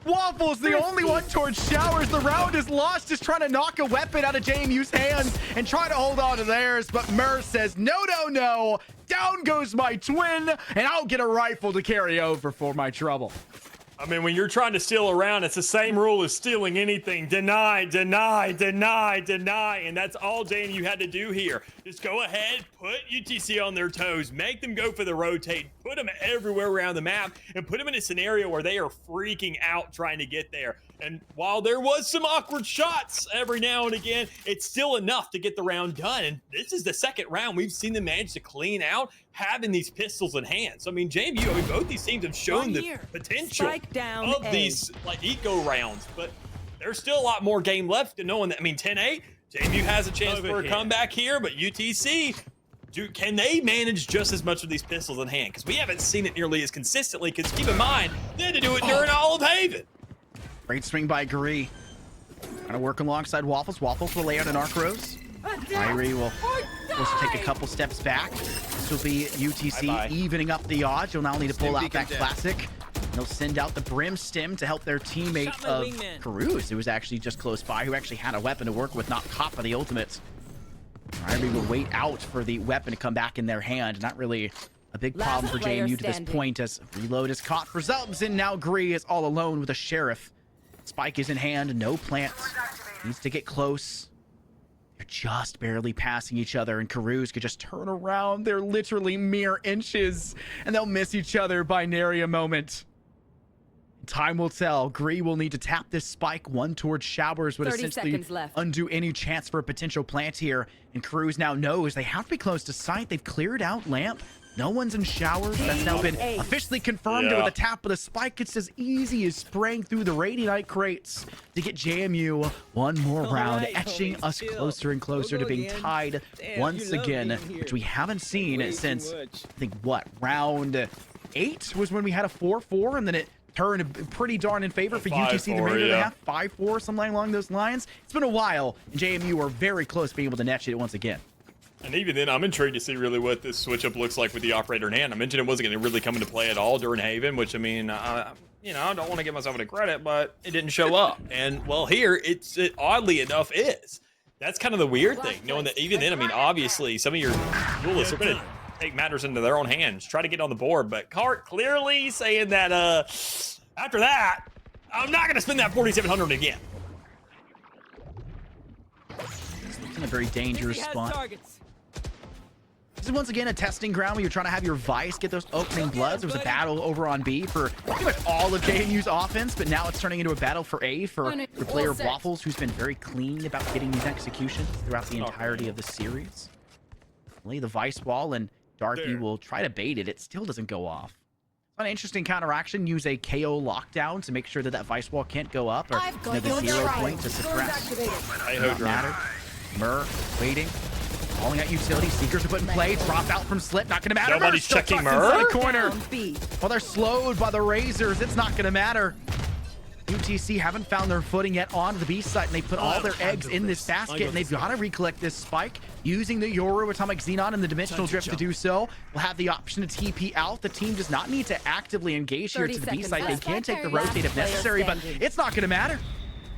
Waffle's the only one towards Showers. The round is lost, just trying to knock a weapon out of JMU's hands and try to hold on to theirs. But Mur says, no, no, no. Down goes my twin, and I'll get a rifle to carry over for my trouble. I mean, when you're trying to steal a round, it's the same rule as stealing anything. Deny, deny, deny, deny. And that's all JMU had to do here. Just go ahead, put UTC on their toes, make them go for the rotate, put them everywhere around the map, and put them in a scenario where they are freaking out trying to get there. And while there was some awkward shots every now and again, it's still enough to get the round done. And this is the second round we've seen them manage to clean out having these pistols in hand. So, I mean, JMU, I mean, both these teams have shown the potential of these, like, eco rounds. But there's still a lot more game left, and knowing that, I mean, 10-8, JMU has a chance for a comeback here, but UTC, can they manage just as much of these pistols in hand? Because we haven't seen it nearly as consistently, because keep in mind, they had to do it during Olive Haven. Great swing by Guri. Trying to work alongside Waffles. Waffles will lay out an Arc Rose. Irie will force to take a couple steps back. This will be UTC evening up the odds. You'll now need to pull out that classic. They'll send out the Brim Stim to help their teammate of Karuz, who was actually just close by, who actually had a weapon to work with, not caught by the ultimates. Irie will wait out for the weapon to come back in their hand. Not really a big problem for JMU to this point, as Reload is caught for Zubs, and now Gree is all alone with a Sheriff. Spike is in hand, no plants. Needs to get close. They're just barely passing each other, and Karuz could just turn around. They're literally mere inches, and they'll miss each other by nary a moment. Time will tell. Gree will need to tap this spike. One towards Showers would essentially undo any chance for a potential plant here. And Karuz now knows they have to be close to sight. They've cleared out Lamp. No one's in Showers. That's now been officially confirmed. With a tap of the spike, it's as easy as spraying through the Radiant crates to get JMU one more round, etching us closer and closer to being tied once again, which we haven't seen since, I think, what, round 8 was when we had a 4-4, and then it turned pretty darn in favor for UTC the remainder of the half. 5-4, something along those lines. It's been a while, and JMU are very close to being able to net it once again. And even then, I'm intrigued to see really what this switch-up looks like with the operator in hand. I mentioned it wasn't going to really come into play at all during Haven, which, I mean, you know, I don't want to give myself any credit, but it didn't show up. And, well, here, it oddly enough is. That's kind of the weird thing, knowing that even then, I mean, obviously, some of your duelists are going to take matters into their own hands, try to get on the board. But Cart clearly saying that after that, I'm not going to spend that 4,700 again. It's in a very dangerous spot. This is once again a testing ground where you're trying to have your Vice get those opening bloods. There was a battle over on B for pretty much all of JMU's offense, but now it's turning into a battle for A for the player Waffles, who's been very clean about getting these executions throughout the entirety of the series. Lay the Vice wall, and Darby will try to bait it. It still doesn't go off. An interesting counteraction. Use a KO lockdown to make sure that that Vice wall can't go up, or the 0 point to suppress. Doesn't matter. Mur waiting. Calling out utility. Seekers are put in play. Drop out from Slip. Not going to matter. Nobody's checking Mur. Inside the corner. Well, they're slowed by the Razors. It's not going to matter. UTC haven't found their footing yet on the B side, and they put all their eggs in this basket, and they've got to recollect this spike using the Yoru Atomic Xenon and the Dimensional Drift to do so. Will have the option to TP out. The team does not need to actively engage here to the B side. They can take the rotate if necessary, but it's not going to matter.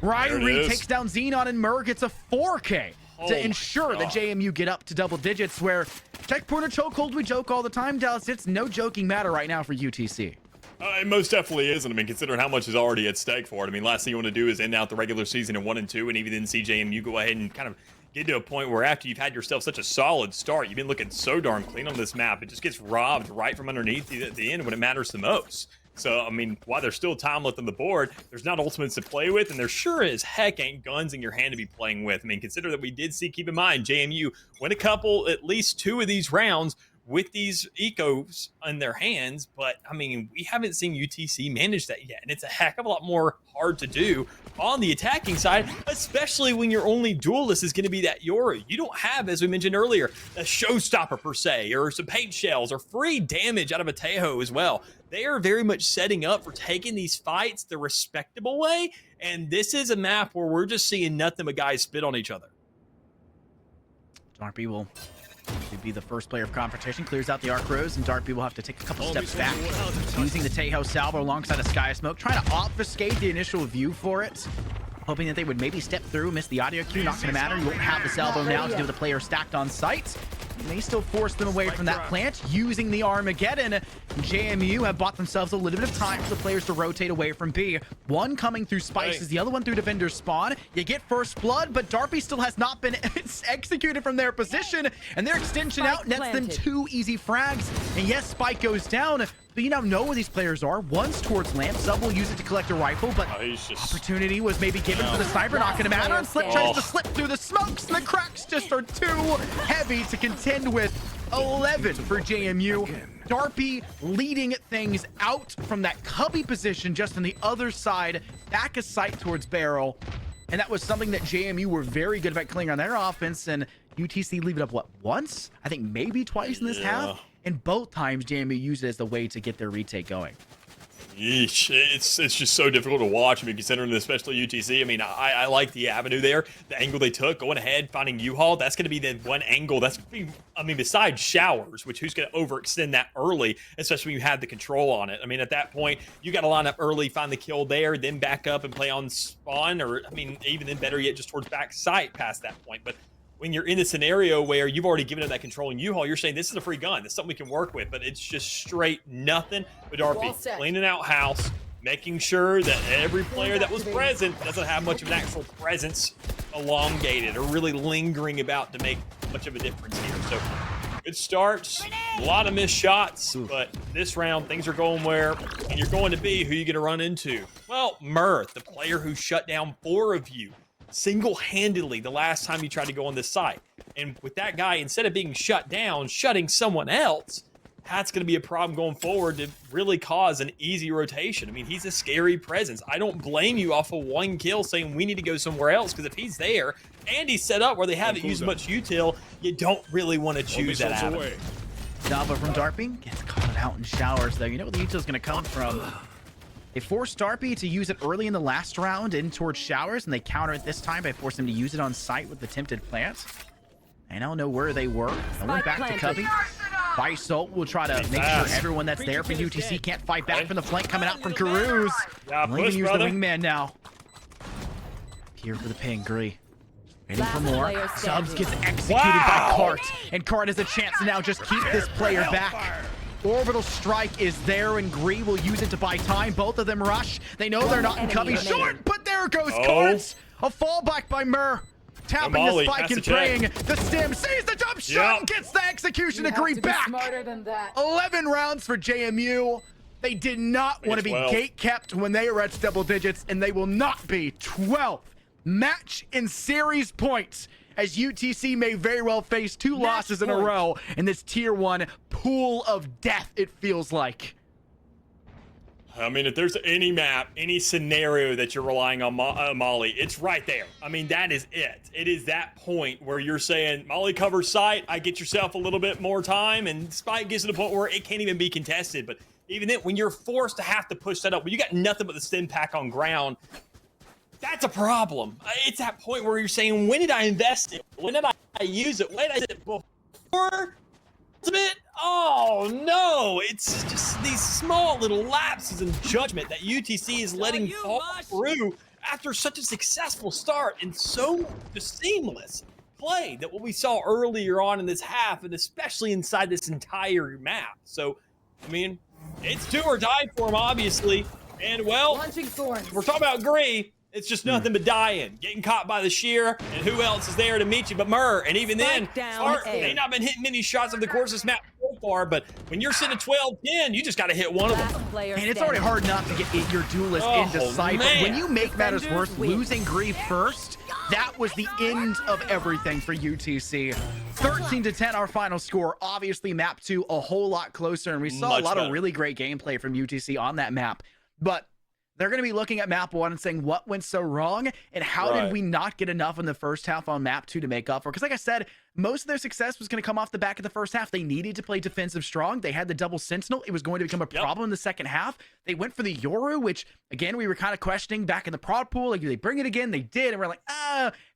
Ryan Reed takes down Xenon, and Murr gets a 4K to ensure that JMU get up to double digits, where checkpoint or chokehold, we joke all the time, Dallas. It's no joking matter right now for UTC. It most definitely isn't. I mean, considering how much is already at stake for it. I mean, last thing you want to do is end out the regular season in 1 and 2, and even then see JMU go ahead and kind of get to a point where after you've had yourself such a solid start, you've been looking so darn clean on this map, it just gets robbed right from underneath you at the end when it matters the most. So, I mean, while there's still time left on the board, there's not ultimates to play with, and there sure as heck ain't guns in your hand to be playing with. I mean, consider that we did see, keep in mind, JMU win a couple, at least 2 of these rounds with these ecos in their hands, but I mean, we haven't seen UTC manage that yet, and it's a heck of a lot more hard to do on the attacking side, especially when your only duelist is going to be that Yoru. You don't have, as we mentioned earlier, a showstopper per se, or some paint shells, or free damage out of a Tejo as well. They are very much setting up for taking these fights the respectable way, and this is a map where we're just seeing nothing but guys spit on each other. Darby will be the first player of competition, clears out the Arc Rose, and Darby will have to take a couple steps back, using the Tejo Salvo alongside a Sky Smoke, trying to obfuscate the initial view for it, hoping that they would maybe step through, miss the audio cue. Not going to matter. You won't have the Salvo now to do with the player stacked on site. You may still force them away from that plant using the Armageddon. JMU have bought themselves a little bit of time for the players to rotate away from B. One coming through Spices, the other one through Defender's Spawn. You get first blood, but Darby still has not been executed from their position, and their extension out nets them 2 easy frags. And yes, Spike goes down, but you now know where these players are. One's towards Lamp, Sub will use it to collect a rifle, but opportunity was maybe given for the sniper, not gonna matter. And Slip tries to slip through the smokes, and the cracks just are too heavy to contend with. 11 for JMU. Darby leading things out from that cubby position just on the other side, back a sight towards Barrel. And that was something that JMU were very good about clearing on their offense, and UTC leave it up, what, once? I think maybe twice in this half. And both times JMU used it as the way to get their retake going. Yeesh, it's just so difficult to watch. I mean, considering especially UTC, I mean, I like the avenue there, the angle they took, going ahead, finding U-Haul. That's going to be the one angle that's, I mean, besides showers, which who's going to overextend that early, especially when you have the control on it. I mean, at that point, you got to line up early, find the kill there, then back up and play on spawn, or, I mean, even then better yet, just towards back sight past that point. But when you're in a scenario where you've already given it that control in U-Haul, you're saying this is a free gun. This is something we can work with, but it's just straight nothing but Darby cleaning out house, making sure that every player that was present doesn't have much of an actual presence elongated or really lingering about to make much of a difference here. So good starts, a lot of missed shots, but this round things are going where, and you're going to be who you're going to run into. Well, Mirth, the player who shut down 4 of you single-handedly the last time you tried to go on this site. And with that guy, instead of being shut down, shutting someone else, that's going to be a problem going forward to really cause an easy rotation. I mean, he's a scary presence. I don't blame you off of 1 kill saying we need to go somewhere else, because if he's there and he's set up where they haven't used much util, you don't really want to choose that avenue. Salvo from Darby gets caught out in showers, though. You know where the util's going to come from. They forced Darby to use it early in the last round in towards showers, and they counter it this time by forcing him to use it on site with the Tempted Plant. I don't know where they were. I went back to Cubby. Visol will try to make sure everyone that's there for UTC can't fight back from the flank coming out from Karuz. Use the wingman now. Here for the ping, Gree. Ready for more. Subs gets executed by Cart, and Cart has a chance to now just keep this player back. Orbital Strike is there, and Gree will use it to buy time. Both of them rush. They know they're not in Cubby. Short, but there goes Cards. A fallback by Murr. Tapping the spike and praying. The Stim sees the jump shot and gets the execution to Gree back. 11 rounds for JMU. They did not want to be gate kept when they were at double digits, and they will not be. 12th match in series points, as UTC may very well face 2 losses in a row in this tier 1 pool of death, it feels like. I mean, if there's any map, any scenario that you're relying on Molly, it's right there. I mean, that is it. It is that point where you're saying, Molly covers site, I get yourself a little bit more time, and Spike gets to the point where it can't even be contested. But even then, when you're forced to have to push that up, when you got nothing but the stim pack on ground, that's a problem. It's that point where you're saying, when did I invest it? When did I use it? When did I use it before? Oh no, it's just these small little lapses in judgment that UTC is letting fall through after such a successful start and so just seamless play that what we saw earlier on in this half, and especially inside this entire map. So, I mean, it's do or die for him, obviously. And well, we're talking about Gree. It's just nothing but dying, getting caught by the shear, and who else is there to meet you but Murr? And even then, they've not been hitting many shots of the course of this map so far, but when you're sitting at 12-10, you just got to hit one of them. And it's already hard enough to get your duelist into sight. But when you make matters worse, losing Gree first, that was the end of everything for UTC. 13-10, our final score. Obviously, map 2 a whole lot closer, and we saw a lot of really great gameplay from UTC on that map. But they're going to be looking at map 1 and saying, what went so wrong? And how did we not get enough in the first half on map 2 to make up for? Because like I said, most of their success was going to come off the back of the first half. They needed to play defensive strong. They had the double sentinel. It was going to become a problem in the second half. They went for the Yoru, which, again, we were kind of questioning back in the prod pool. Like, do they bring it again? They did. And we're like,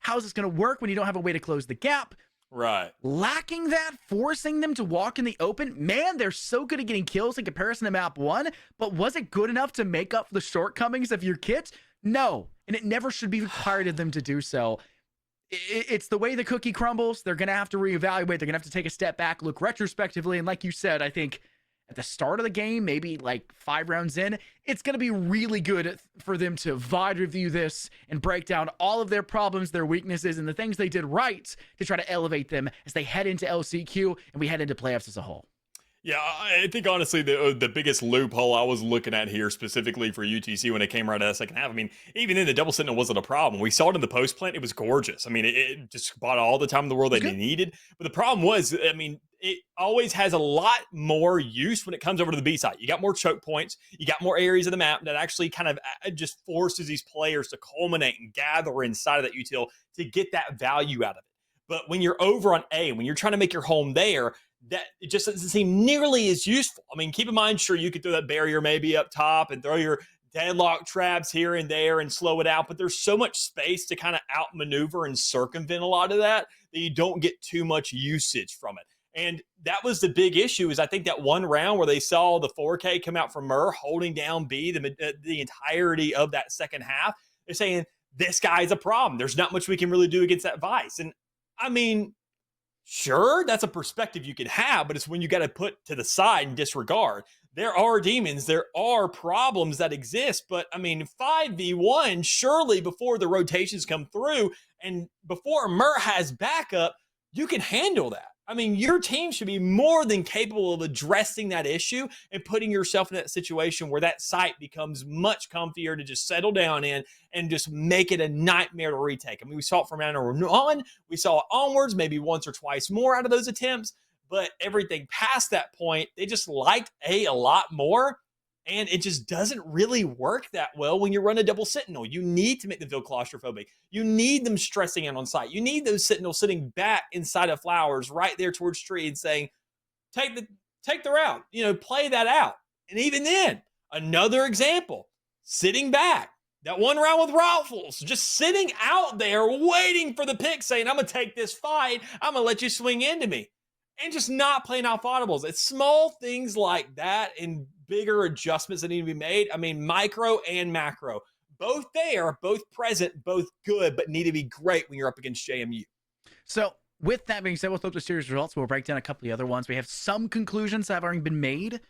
how's this going to work when you don't have a way to close the gap? Right. Lacking that, forcing them to walk in the open. Man, they're so good at getting kills in comparison to map 1, but was it good enough to make up for the shortcomings of your kit? No, and it never should be required of them to do so. It's the way the cookie crumbles. They're going to have to reevaluate. They're going to have to take a step back, look retrospectively, and like you said, I think at the start of the game, maybe like 5 rounds in, it's going to be really good for them to VOD review this and break down all of their problems, their weaknesses, and the things they did right to try to elevate them as they head into LCQ and we head into playoffs as a whole. Yeah, I think honestly the biggest loophole I was looking at here specifically for UTC when it came right out of the second half, I mean, even then the double sentinel wasn't a problem. We saw it in the post plant. It was gorgeous. I mean, it just bought all the time in the world that they needed. But the problem was, I mean, it always has a lot more use when it comes over to the B side. You got more choke points. You got more areas of the map that actually kind of just forces these players to culminate and gather inside of that util to get that value out of it. But when you're over on A, when you're trying to make your home there, that it just doesn't seem nearly as useful. I mean, keep in mind, sure, you could throw that barrier maybe up top and throw your deadlock traps here and there and slow it out, but there's so much space to kind of outmaneuver and circumvent a lot of that you don't get too much usage from it. And that was the big issue, is I think that one round where they saw the 4K come out from Murr holding down B the entirety of that second half, they're saying, this guy's a problem. There's not much we can really do against that Vice. And I mean, sure, that's a perspective you can have, but it's when you got to put to the side and disregard. There are demons, there are problems that exist, but I mean, 5v1, surely before the rotations come through and before Murr has backup, you can handle that. I mean, your team should be more than capable of addressing that issue and putting yourself in that situation where that site becomes much comfier to just settle down in and just make it a nightmare to retake. I mean, we saw it from round on, we saw it onwards, maybe once or twice more out of those attempts, but everything past that point, they just liked A lot more, and it just doesn't really work that well when you run a double sentinel. You need to make them feel claustrophobic. You need them stressing out on site. You need those sentinels sitting back inside of flowers right there towards tree and saying, take the route, play that out. And even then, another example, sitting back, that one round with rifles, just sitting out there waiting for the pick, saying, I'm going to take this fight. I'm going to let you swing into me. And just not playing off audibles. It's small things like that and bigger adjustments that need to be made. I mean, micro and macro, both there, both present, both good, but need to be great when you're up against JMU. So with that being said, we'll look at the series results. We'll break down a couple of the other ones. We have some conclusions that have already been made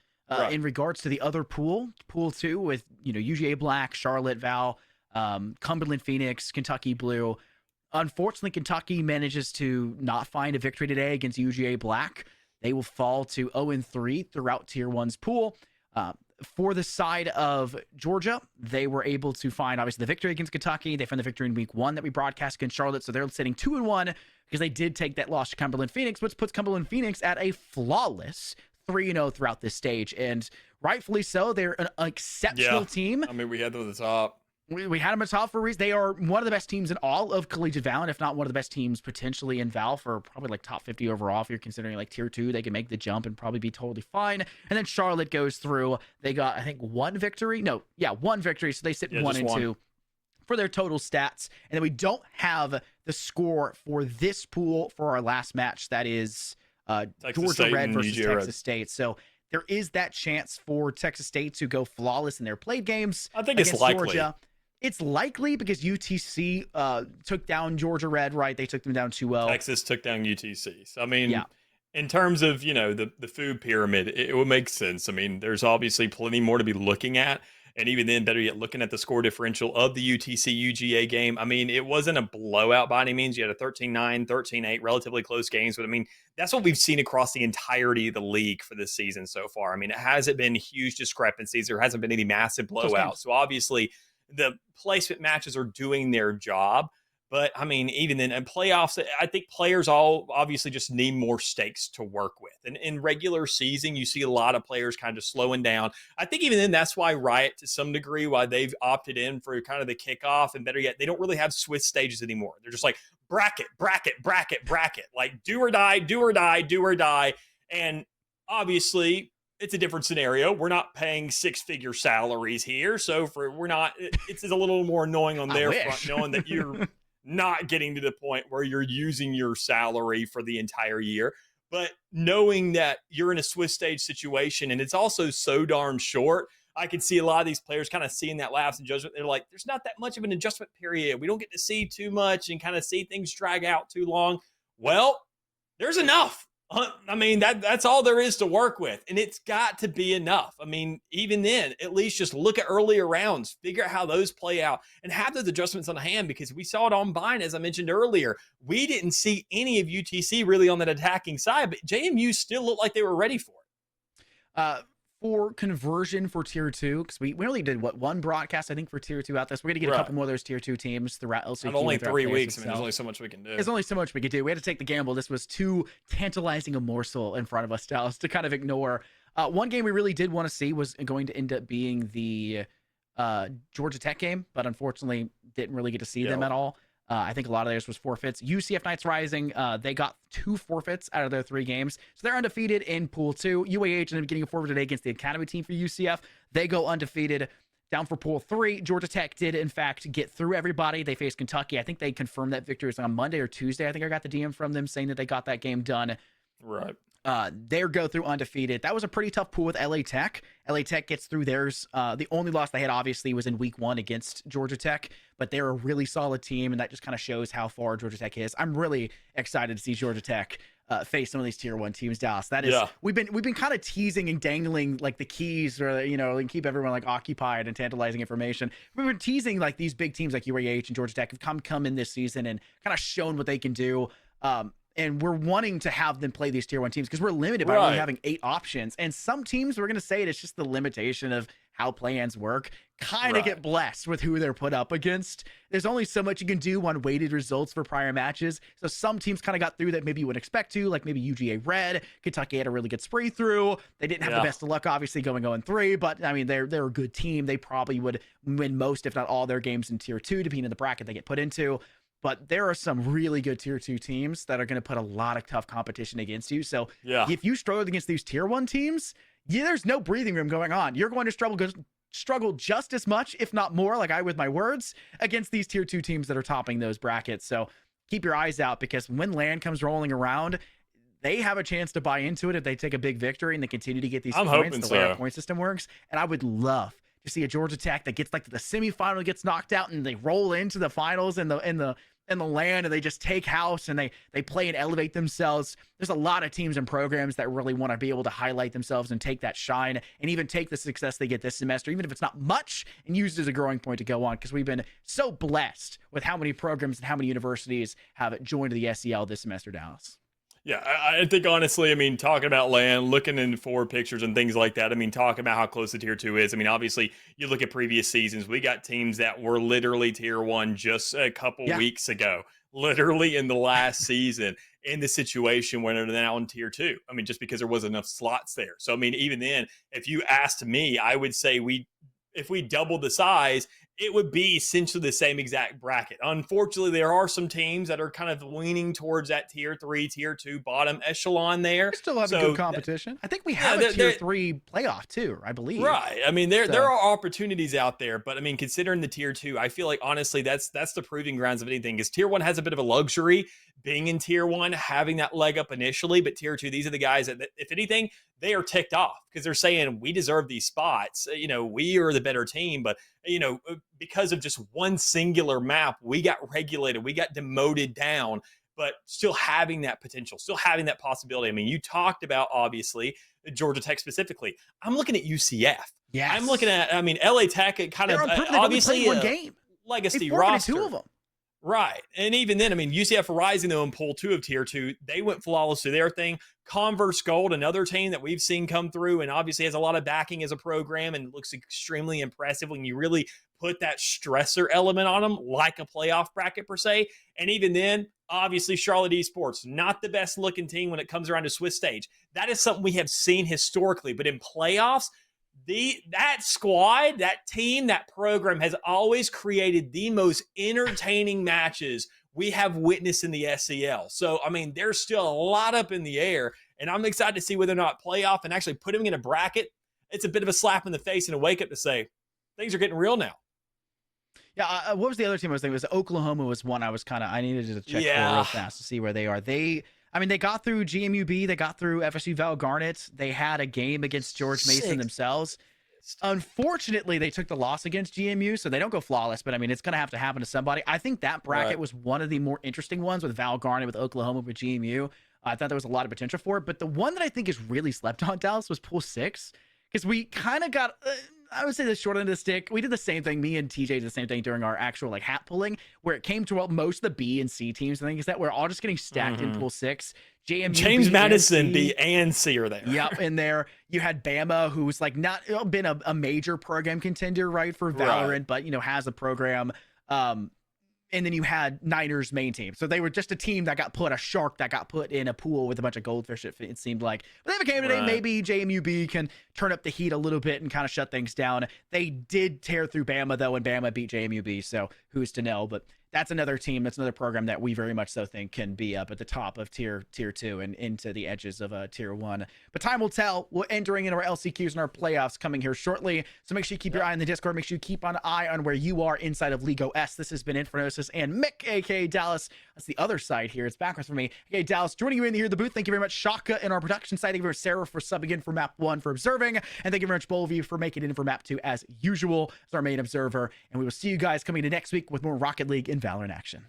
in regards to the other pool 2 with, UGA Black, Charlotte, Val, Cumberland Phoenix, Kentucky Blue. Unfortunately, Kentucky manages to not find a victory today against UGA Black. They will fall to 0-3 throughout Tier 1's pool. For the side of Georgia, they were able to find, obviously, the victory against Kentucky. They found the victory in week 1 that we broadcast against Charlotte, so they're sitting 2-1 because they did take that loss to Cumberland Phoenix, which puts Cumberland Phoenix at a flawless 3-0 throughout this stage, and rightfully so. They're an exceptional team. I mean, we had them at the top. We had them at top for a reason. They are one of the best teams in all of collegiate Valorant, if not one of the best teams potentially in Val, for probably like top 50 overall. If you're considering like tier 2, they can make the jump and probably be totally fine. And then Charlotte goes through. They got, I think, one victory. No, yeah, one victory. So they sit 1 and 2 for their total stats. And then we don't have the score for this pool for our last match. That is Georgia Red versus Texas State. So there is that chance for Texas State to go flawless in their played games. I think it's likely. Georgia. It's likely because UTC took down Georgia Red, right? They took them down 2-0. Texas took down UTC. So, I mean, in terms of, the food pyramid, it would make sense. I mean, there's obviously plenty more to be looking at. And even then, better yet, looking at the score differential of the UTC UGA game, I mean, it wasn't a blowout by any means. You had a 13-9, 13-8, relatively close games. But, I mean, that's what we've seen across the entirety of the league for this season so far. I mean, it hasn't been huge discrepancies. There hasn't been any massive blowouts. So, obviously, the placement matches are doing their job. But, I mean, even then, in playoffs, I think players all obviously just need more stakes to work with. And in regular season, you see a lot of players kind of slowing down. I think even then, that's why Riot, to some degree, why they've opted in for kind of the kickoff. And better yet, they don't really have Swiss stages anymore. They're just like bracket, bracket, bracket, bracket. Like do or die, do or die, do or die. And obviously, it's a different scenario. We're not paying 6-figure salaries here. So it's a little more annoying on their front, knowing that you're not getting to the point where you're using your salary for the entire year, but knowing that you're in a Swiss stage situation and it's also so darn short, I could see a lot of these players kind of seeing that lapse in judgment. They're like, there's not that much of an adjustment period. We don't get to see too much and kind of see things drag out too long. Well, there's enough. I mean, that's all there is to work with. And it's got to be enough. I mean, even then, at least just look at earlier rounds, figure out how those play out, and have those adjustments on hand, because we saw it on Vine, as I mentioned earlier. We didn't see any of UTC really on that attacking side, but JMU still looked like they were ready for it. For conversion for tier 2, because we only did one broadcast, I think, for tier 2 out there. So we're gonna get a couple more of those tier 2 teams throughout LCQ. And only 3 weeks. I mean, there's only so much we can do. There's only so much we could do. We had to take the gamble. This was too tantalizing a morsel in front of us, Dallas, to kind of ignore. One game we really did want to see was going to end up being the Georgia Tech game, but unfortunately didn't really get to see them at all. I think a lot of theirs was forfeits. UCF Knights Rising, they got 2 forfeits out of their 3 games. So they're undefeated in Pool 2. UAH ended up getting a forfeit today against the Academy team for UCF. They go undefeated. Down for Pool 3, Georgia Tech did, in fact, get through everybody. They faced Kentucky. I think they confirmed that victory was on Monday or Tuesday. I think I got the DM from them saying that they got that game done. Right. They go through undefeated. That was a pretty tough pool with LA Tech. LA Tech gets through theirs. The only loss they had, obviously, was in week 1 against Georgia Tech, but they're a really solid team, and that just kind of shows how far Georgia Tech is. I'm really excited to see Georgia Tech face some of these tier 1 teams, Dallas. That is, we've been kind of teasing and dangling like the keys, or and keep everyone like occupied and tantalizing information. We've been teasing like these big teams like UAH and Georgia Tech have come in this season and kind of shown what they can do. And we're wanting to have them play these tier 1 teams because we're limited by only having 8 options. And some teams, we're going to say it's just the limitation of how play-ins work, kind of get blessed with who they're put up against. There's only so much you can do on weighted results for prior matches. So some teams kind of got through that maybe you wouldn't expect to, like maybe UGA Red. Kentucky had a really good spree through. They didn't have the best of luck, obviously, going 0-3, but I mean, they're a good team. They probably would win most, if not all, their games in tier 2, depending on the bracket they get put into. But there are some really good tier 2 teams that are going to put a lot of tough competition against you. So if you struggle against these tier 1 teams, there's no breathing room going on. You're going to struggle just as much, if not more, like I with my words, against these tier 2 teams that are topping those brackets. So keep your eyes out, because when LAN comes rolling around, they have a chance to buy into it if they take a big victory and they continue to get these points, the way our point system works. And I would love to see a Georgia Tech that gets like to the semifinal, gets knocked out, and they roll into the finals in the land, and they just take house and they play and elevate themselves. There's a lot of teams and programs that really want to be able to highlight themselves and take that shine, and even take the success they get this semester, even if it's not much, and use it as a growing point to go on, because we've been so blessed with how many programs and how many universities have joined the SEL this semester, Dallas. Yeah, I think honestly, I mean, talking about LAN, looking in forward pictures and things like that, I mean, talking about how close the tier 2 is. I mean, obviously, you look at previous seasons, we got teams that were literally tier 1 just a couple weeks ago, literally in the last season, in the situation where they're now in tier 2. I mean, just because there wasn't enough slots there. So, I mean, even then, if you asked me, I would say if we doubled the size it would be essentially the same exact bracket. Unfortunately, there are some teams that are kind of leaning towards that tier 3, tier 2 bottom echelon there. We still have a good competition. I think we have a tier 3 playoff too, I believe. Right. I mean, there are opportunities out there, but I mean, considering the tier 2, I feel like honestly that's the proving grounds of anything. Because tier 1 has a bit of a luxury being in tier 1, having that leg up initially, but tier 2, these are the guys that, if anything, they are ticked off because they're saying we deserve these spots. You know, we are the better team, but you know, because of just one singular map, we got regulated, we got demoted down, but still having that potential, still having that possibility. I mean, you talked about obviously Georgia Tech specifically. I'm looking at UCF. Yes. I'm looking at, I mean, LA Tech kind of obviously one game. Legacy roster. 2 of them. Right. And even then, I mean, UCF Rising, though, in Pool 2 of Tier 2, they went flawless through their thing. Converse Gold, another team that we've seen come through and obviously has a lot of backing as a program and looks extremely impressive when you really put that stressor element on them, like a playoff bracket per se. And even then, obviously, Charlotte Esports, not the best looking team when it comes around to Swiss stage. That is something we have seen historically, but in playoffs, that squad, that team, that program has always created the most entertaining matches we have witnessed in the SEL. So, I mean, there's still a lot up in the air, and I'm excited to see whether or not playoff and actually putting in a bracket, it's a bit of a slap in the face and a wake up to say, things are getting real now. Yeah, what was the other team I was thinking? It was Oklahoma was one I needed to check for real fast to see where they are. They got through GMUB, they got through FSU Val Garnet. They had a game against George Mason themselves. Unfortunately, they took the loss against GMU, so they don't go flawless, but I mean, it's going to have to happen to somebody. I think that bracket was one of the more interesting ones with Val Garnet, with Oklahoma, with GMU. I thought there was a lot of potential for it, but the one that I think is really slept on, Dallas, was Pool 6, because we kind of got... I would say the short end of the stick. We did the same thing. Me and TJ did the same thing during our actual hat pulling, where it came to most of the B and C teams. I think is that we're all just getting stacked in Pool 6. JMU, James Madison, B and C are there. Yep, in there you had Bama, who's like not been a major program contender, right, for Valorant, but has a program. And then you had Niners main team. So they were just a team that got put, a shark that got put in a pool with a bunch of goldfish, it seemed like. But they have a candidate. Maybe JMUB can turn up the heat a little bit and kind of shut things down. They did tear through Bama, though, and Bama beat JMUB. So who's to know? But that's another team. That's another program that we very much so think can be up at the top of tier 2 and into the edges of tier 1. But time will tell. We're entering into our LCQs and our playoffs coming here shortly. So make sure you keep your eye on the Discord. Make sure you keep an eye on where you are inside of League OS. This has been Infernosis and Mick, aka Dallas. That's the other side here. It's backwards for me. Okay, Dallas, joining you in here in the booth. Thank you very much, Shaka, in our production side. Thank you very much, Sarah, for subbing in for map 1 for observing. And thank you very much, Bolvie, for making it in for map 2 as usual as our main observer. And we will see you guys coming to next week with more Rocket League and Valorant action.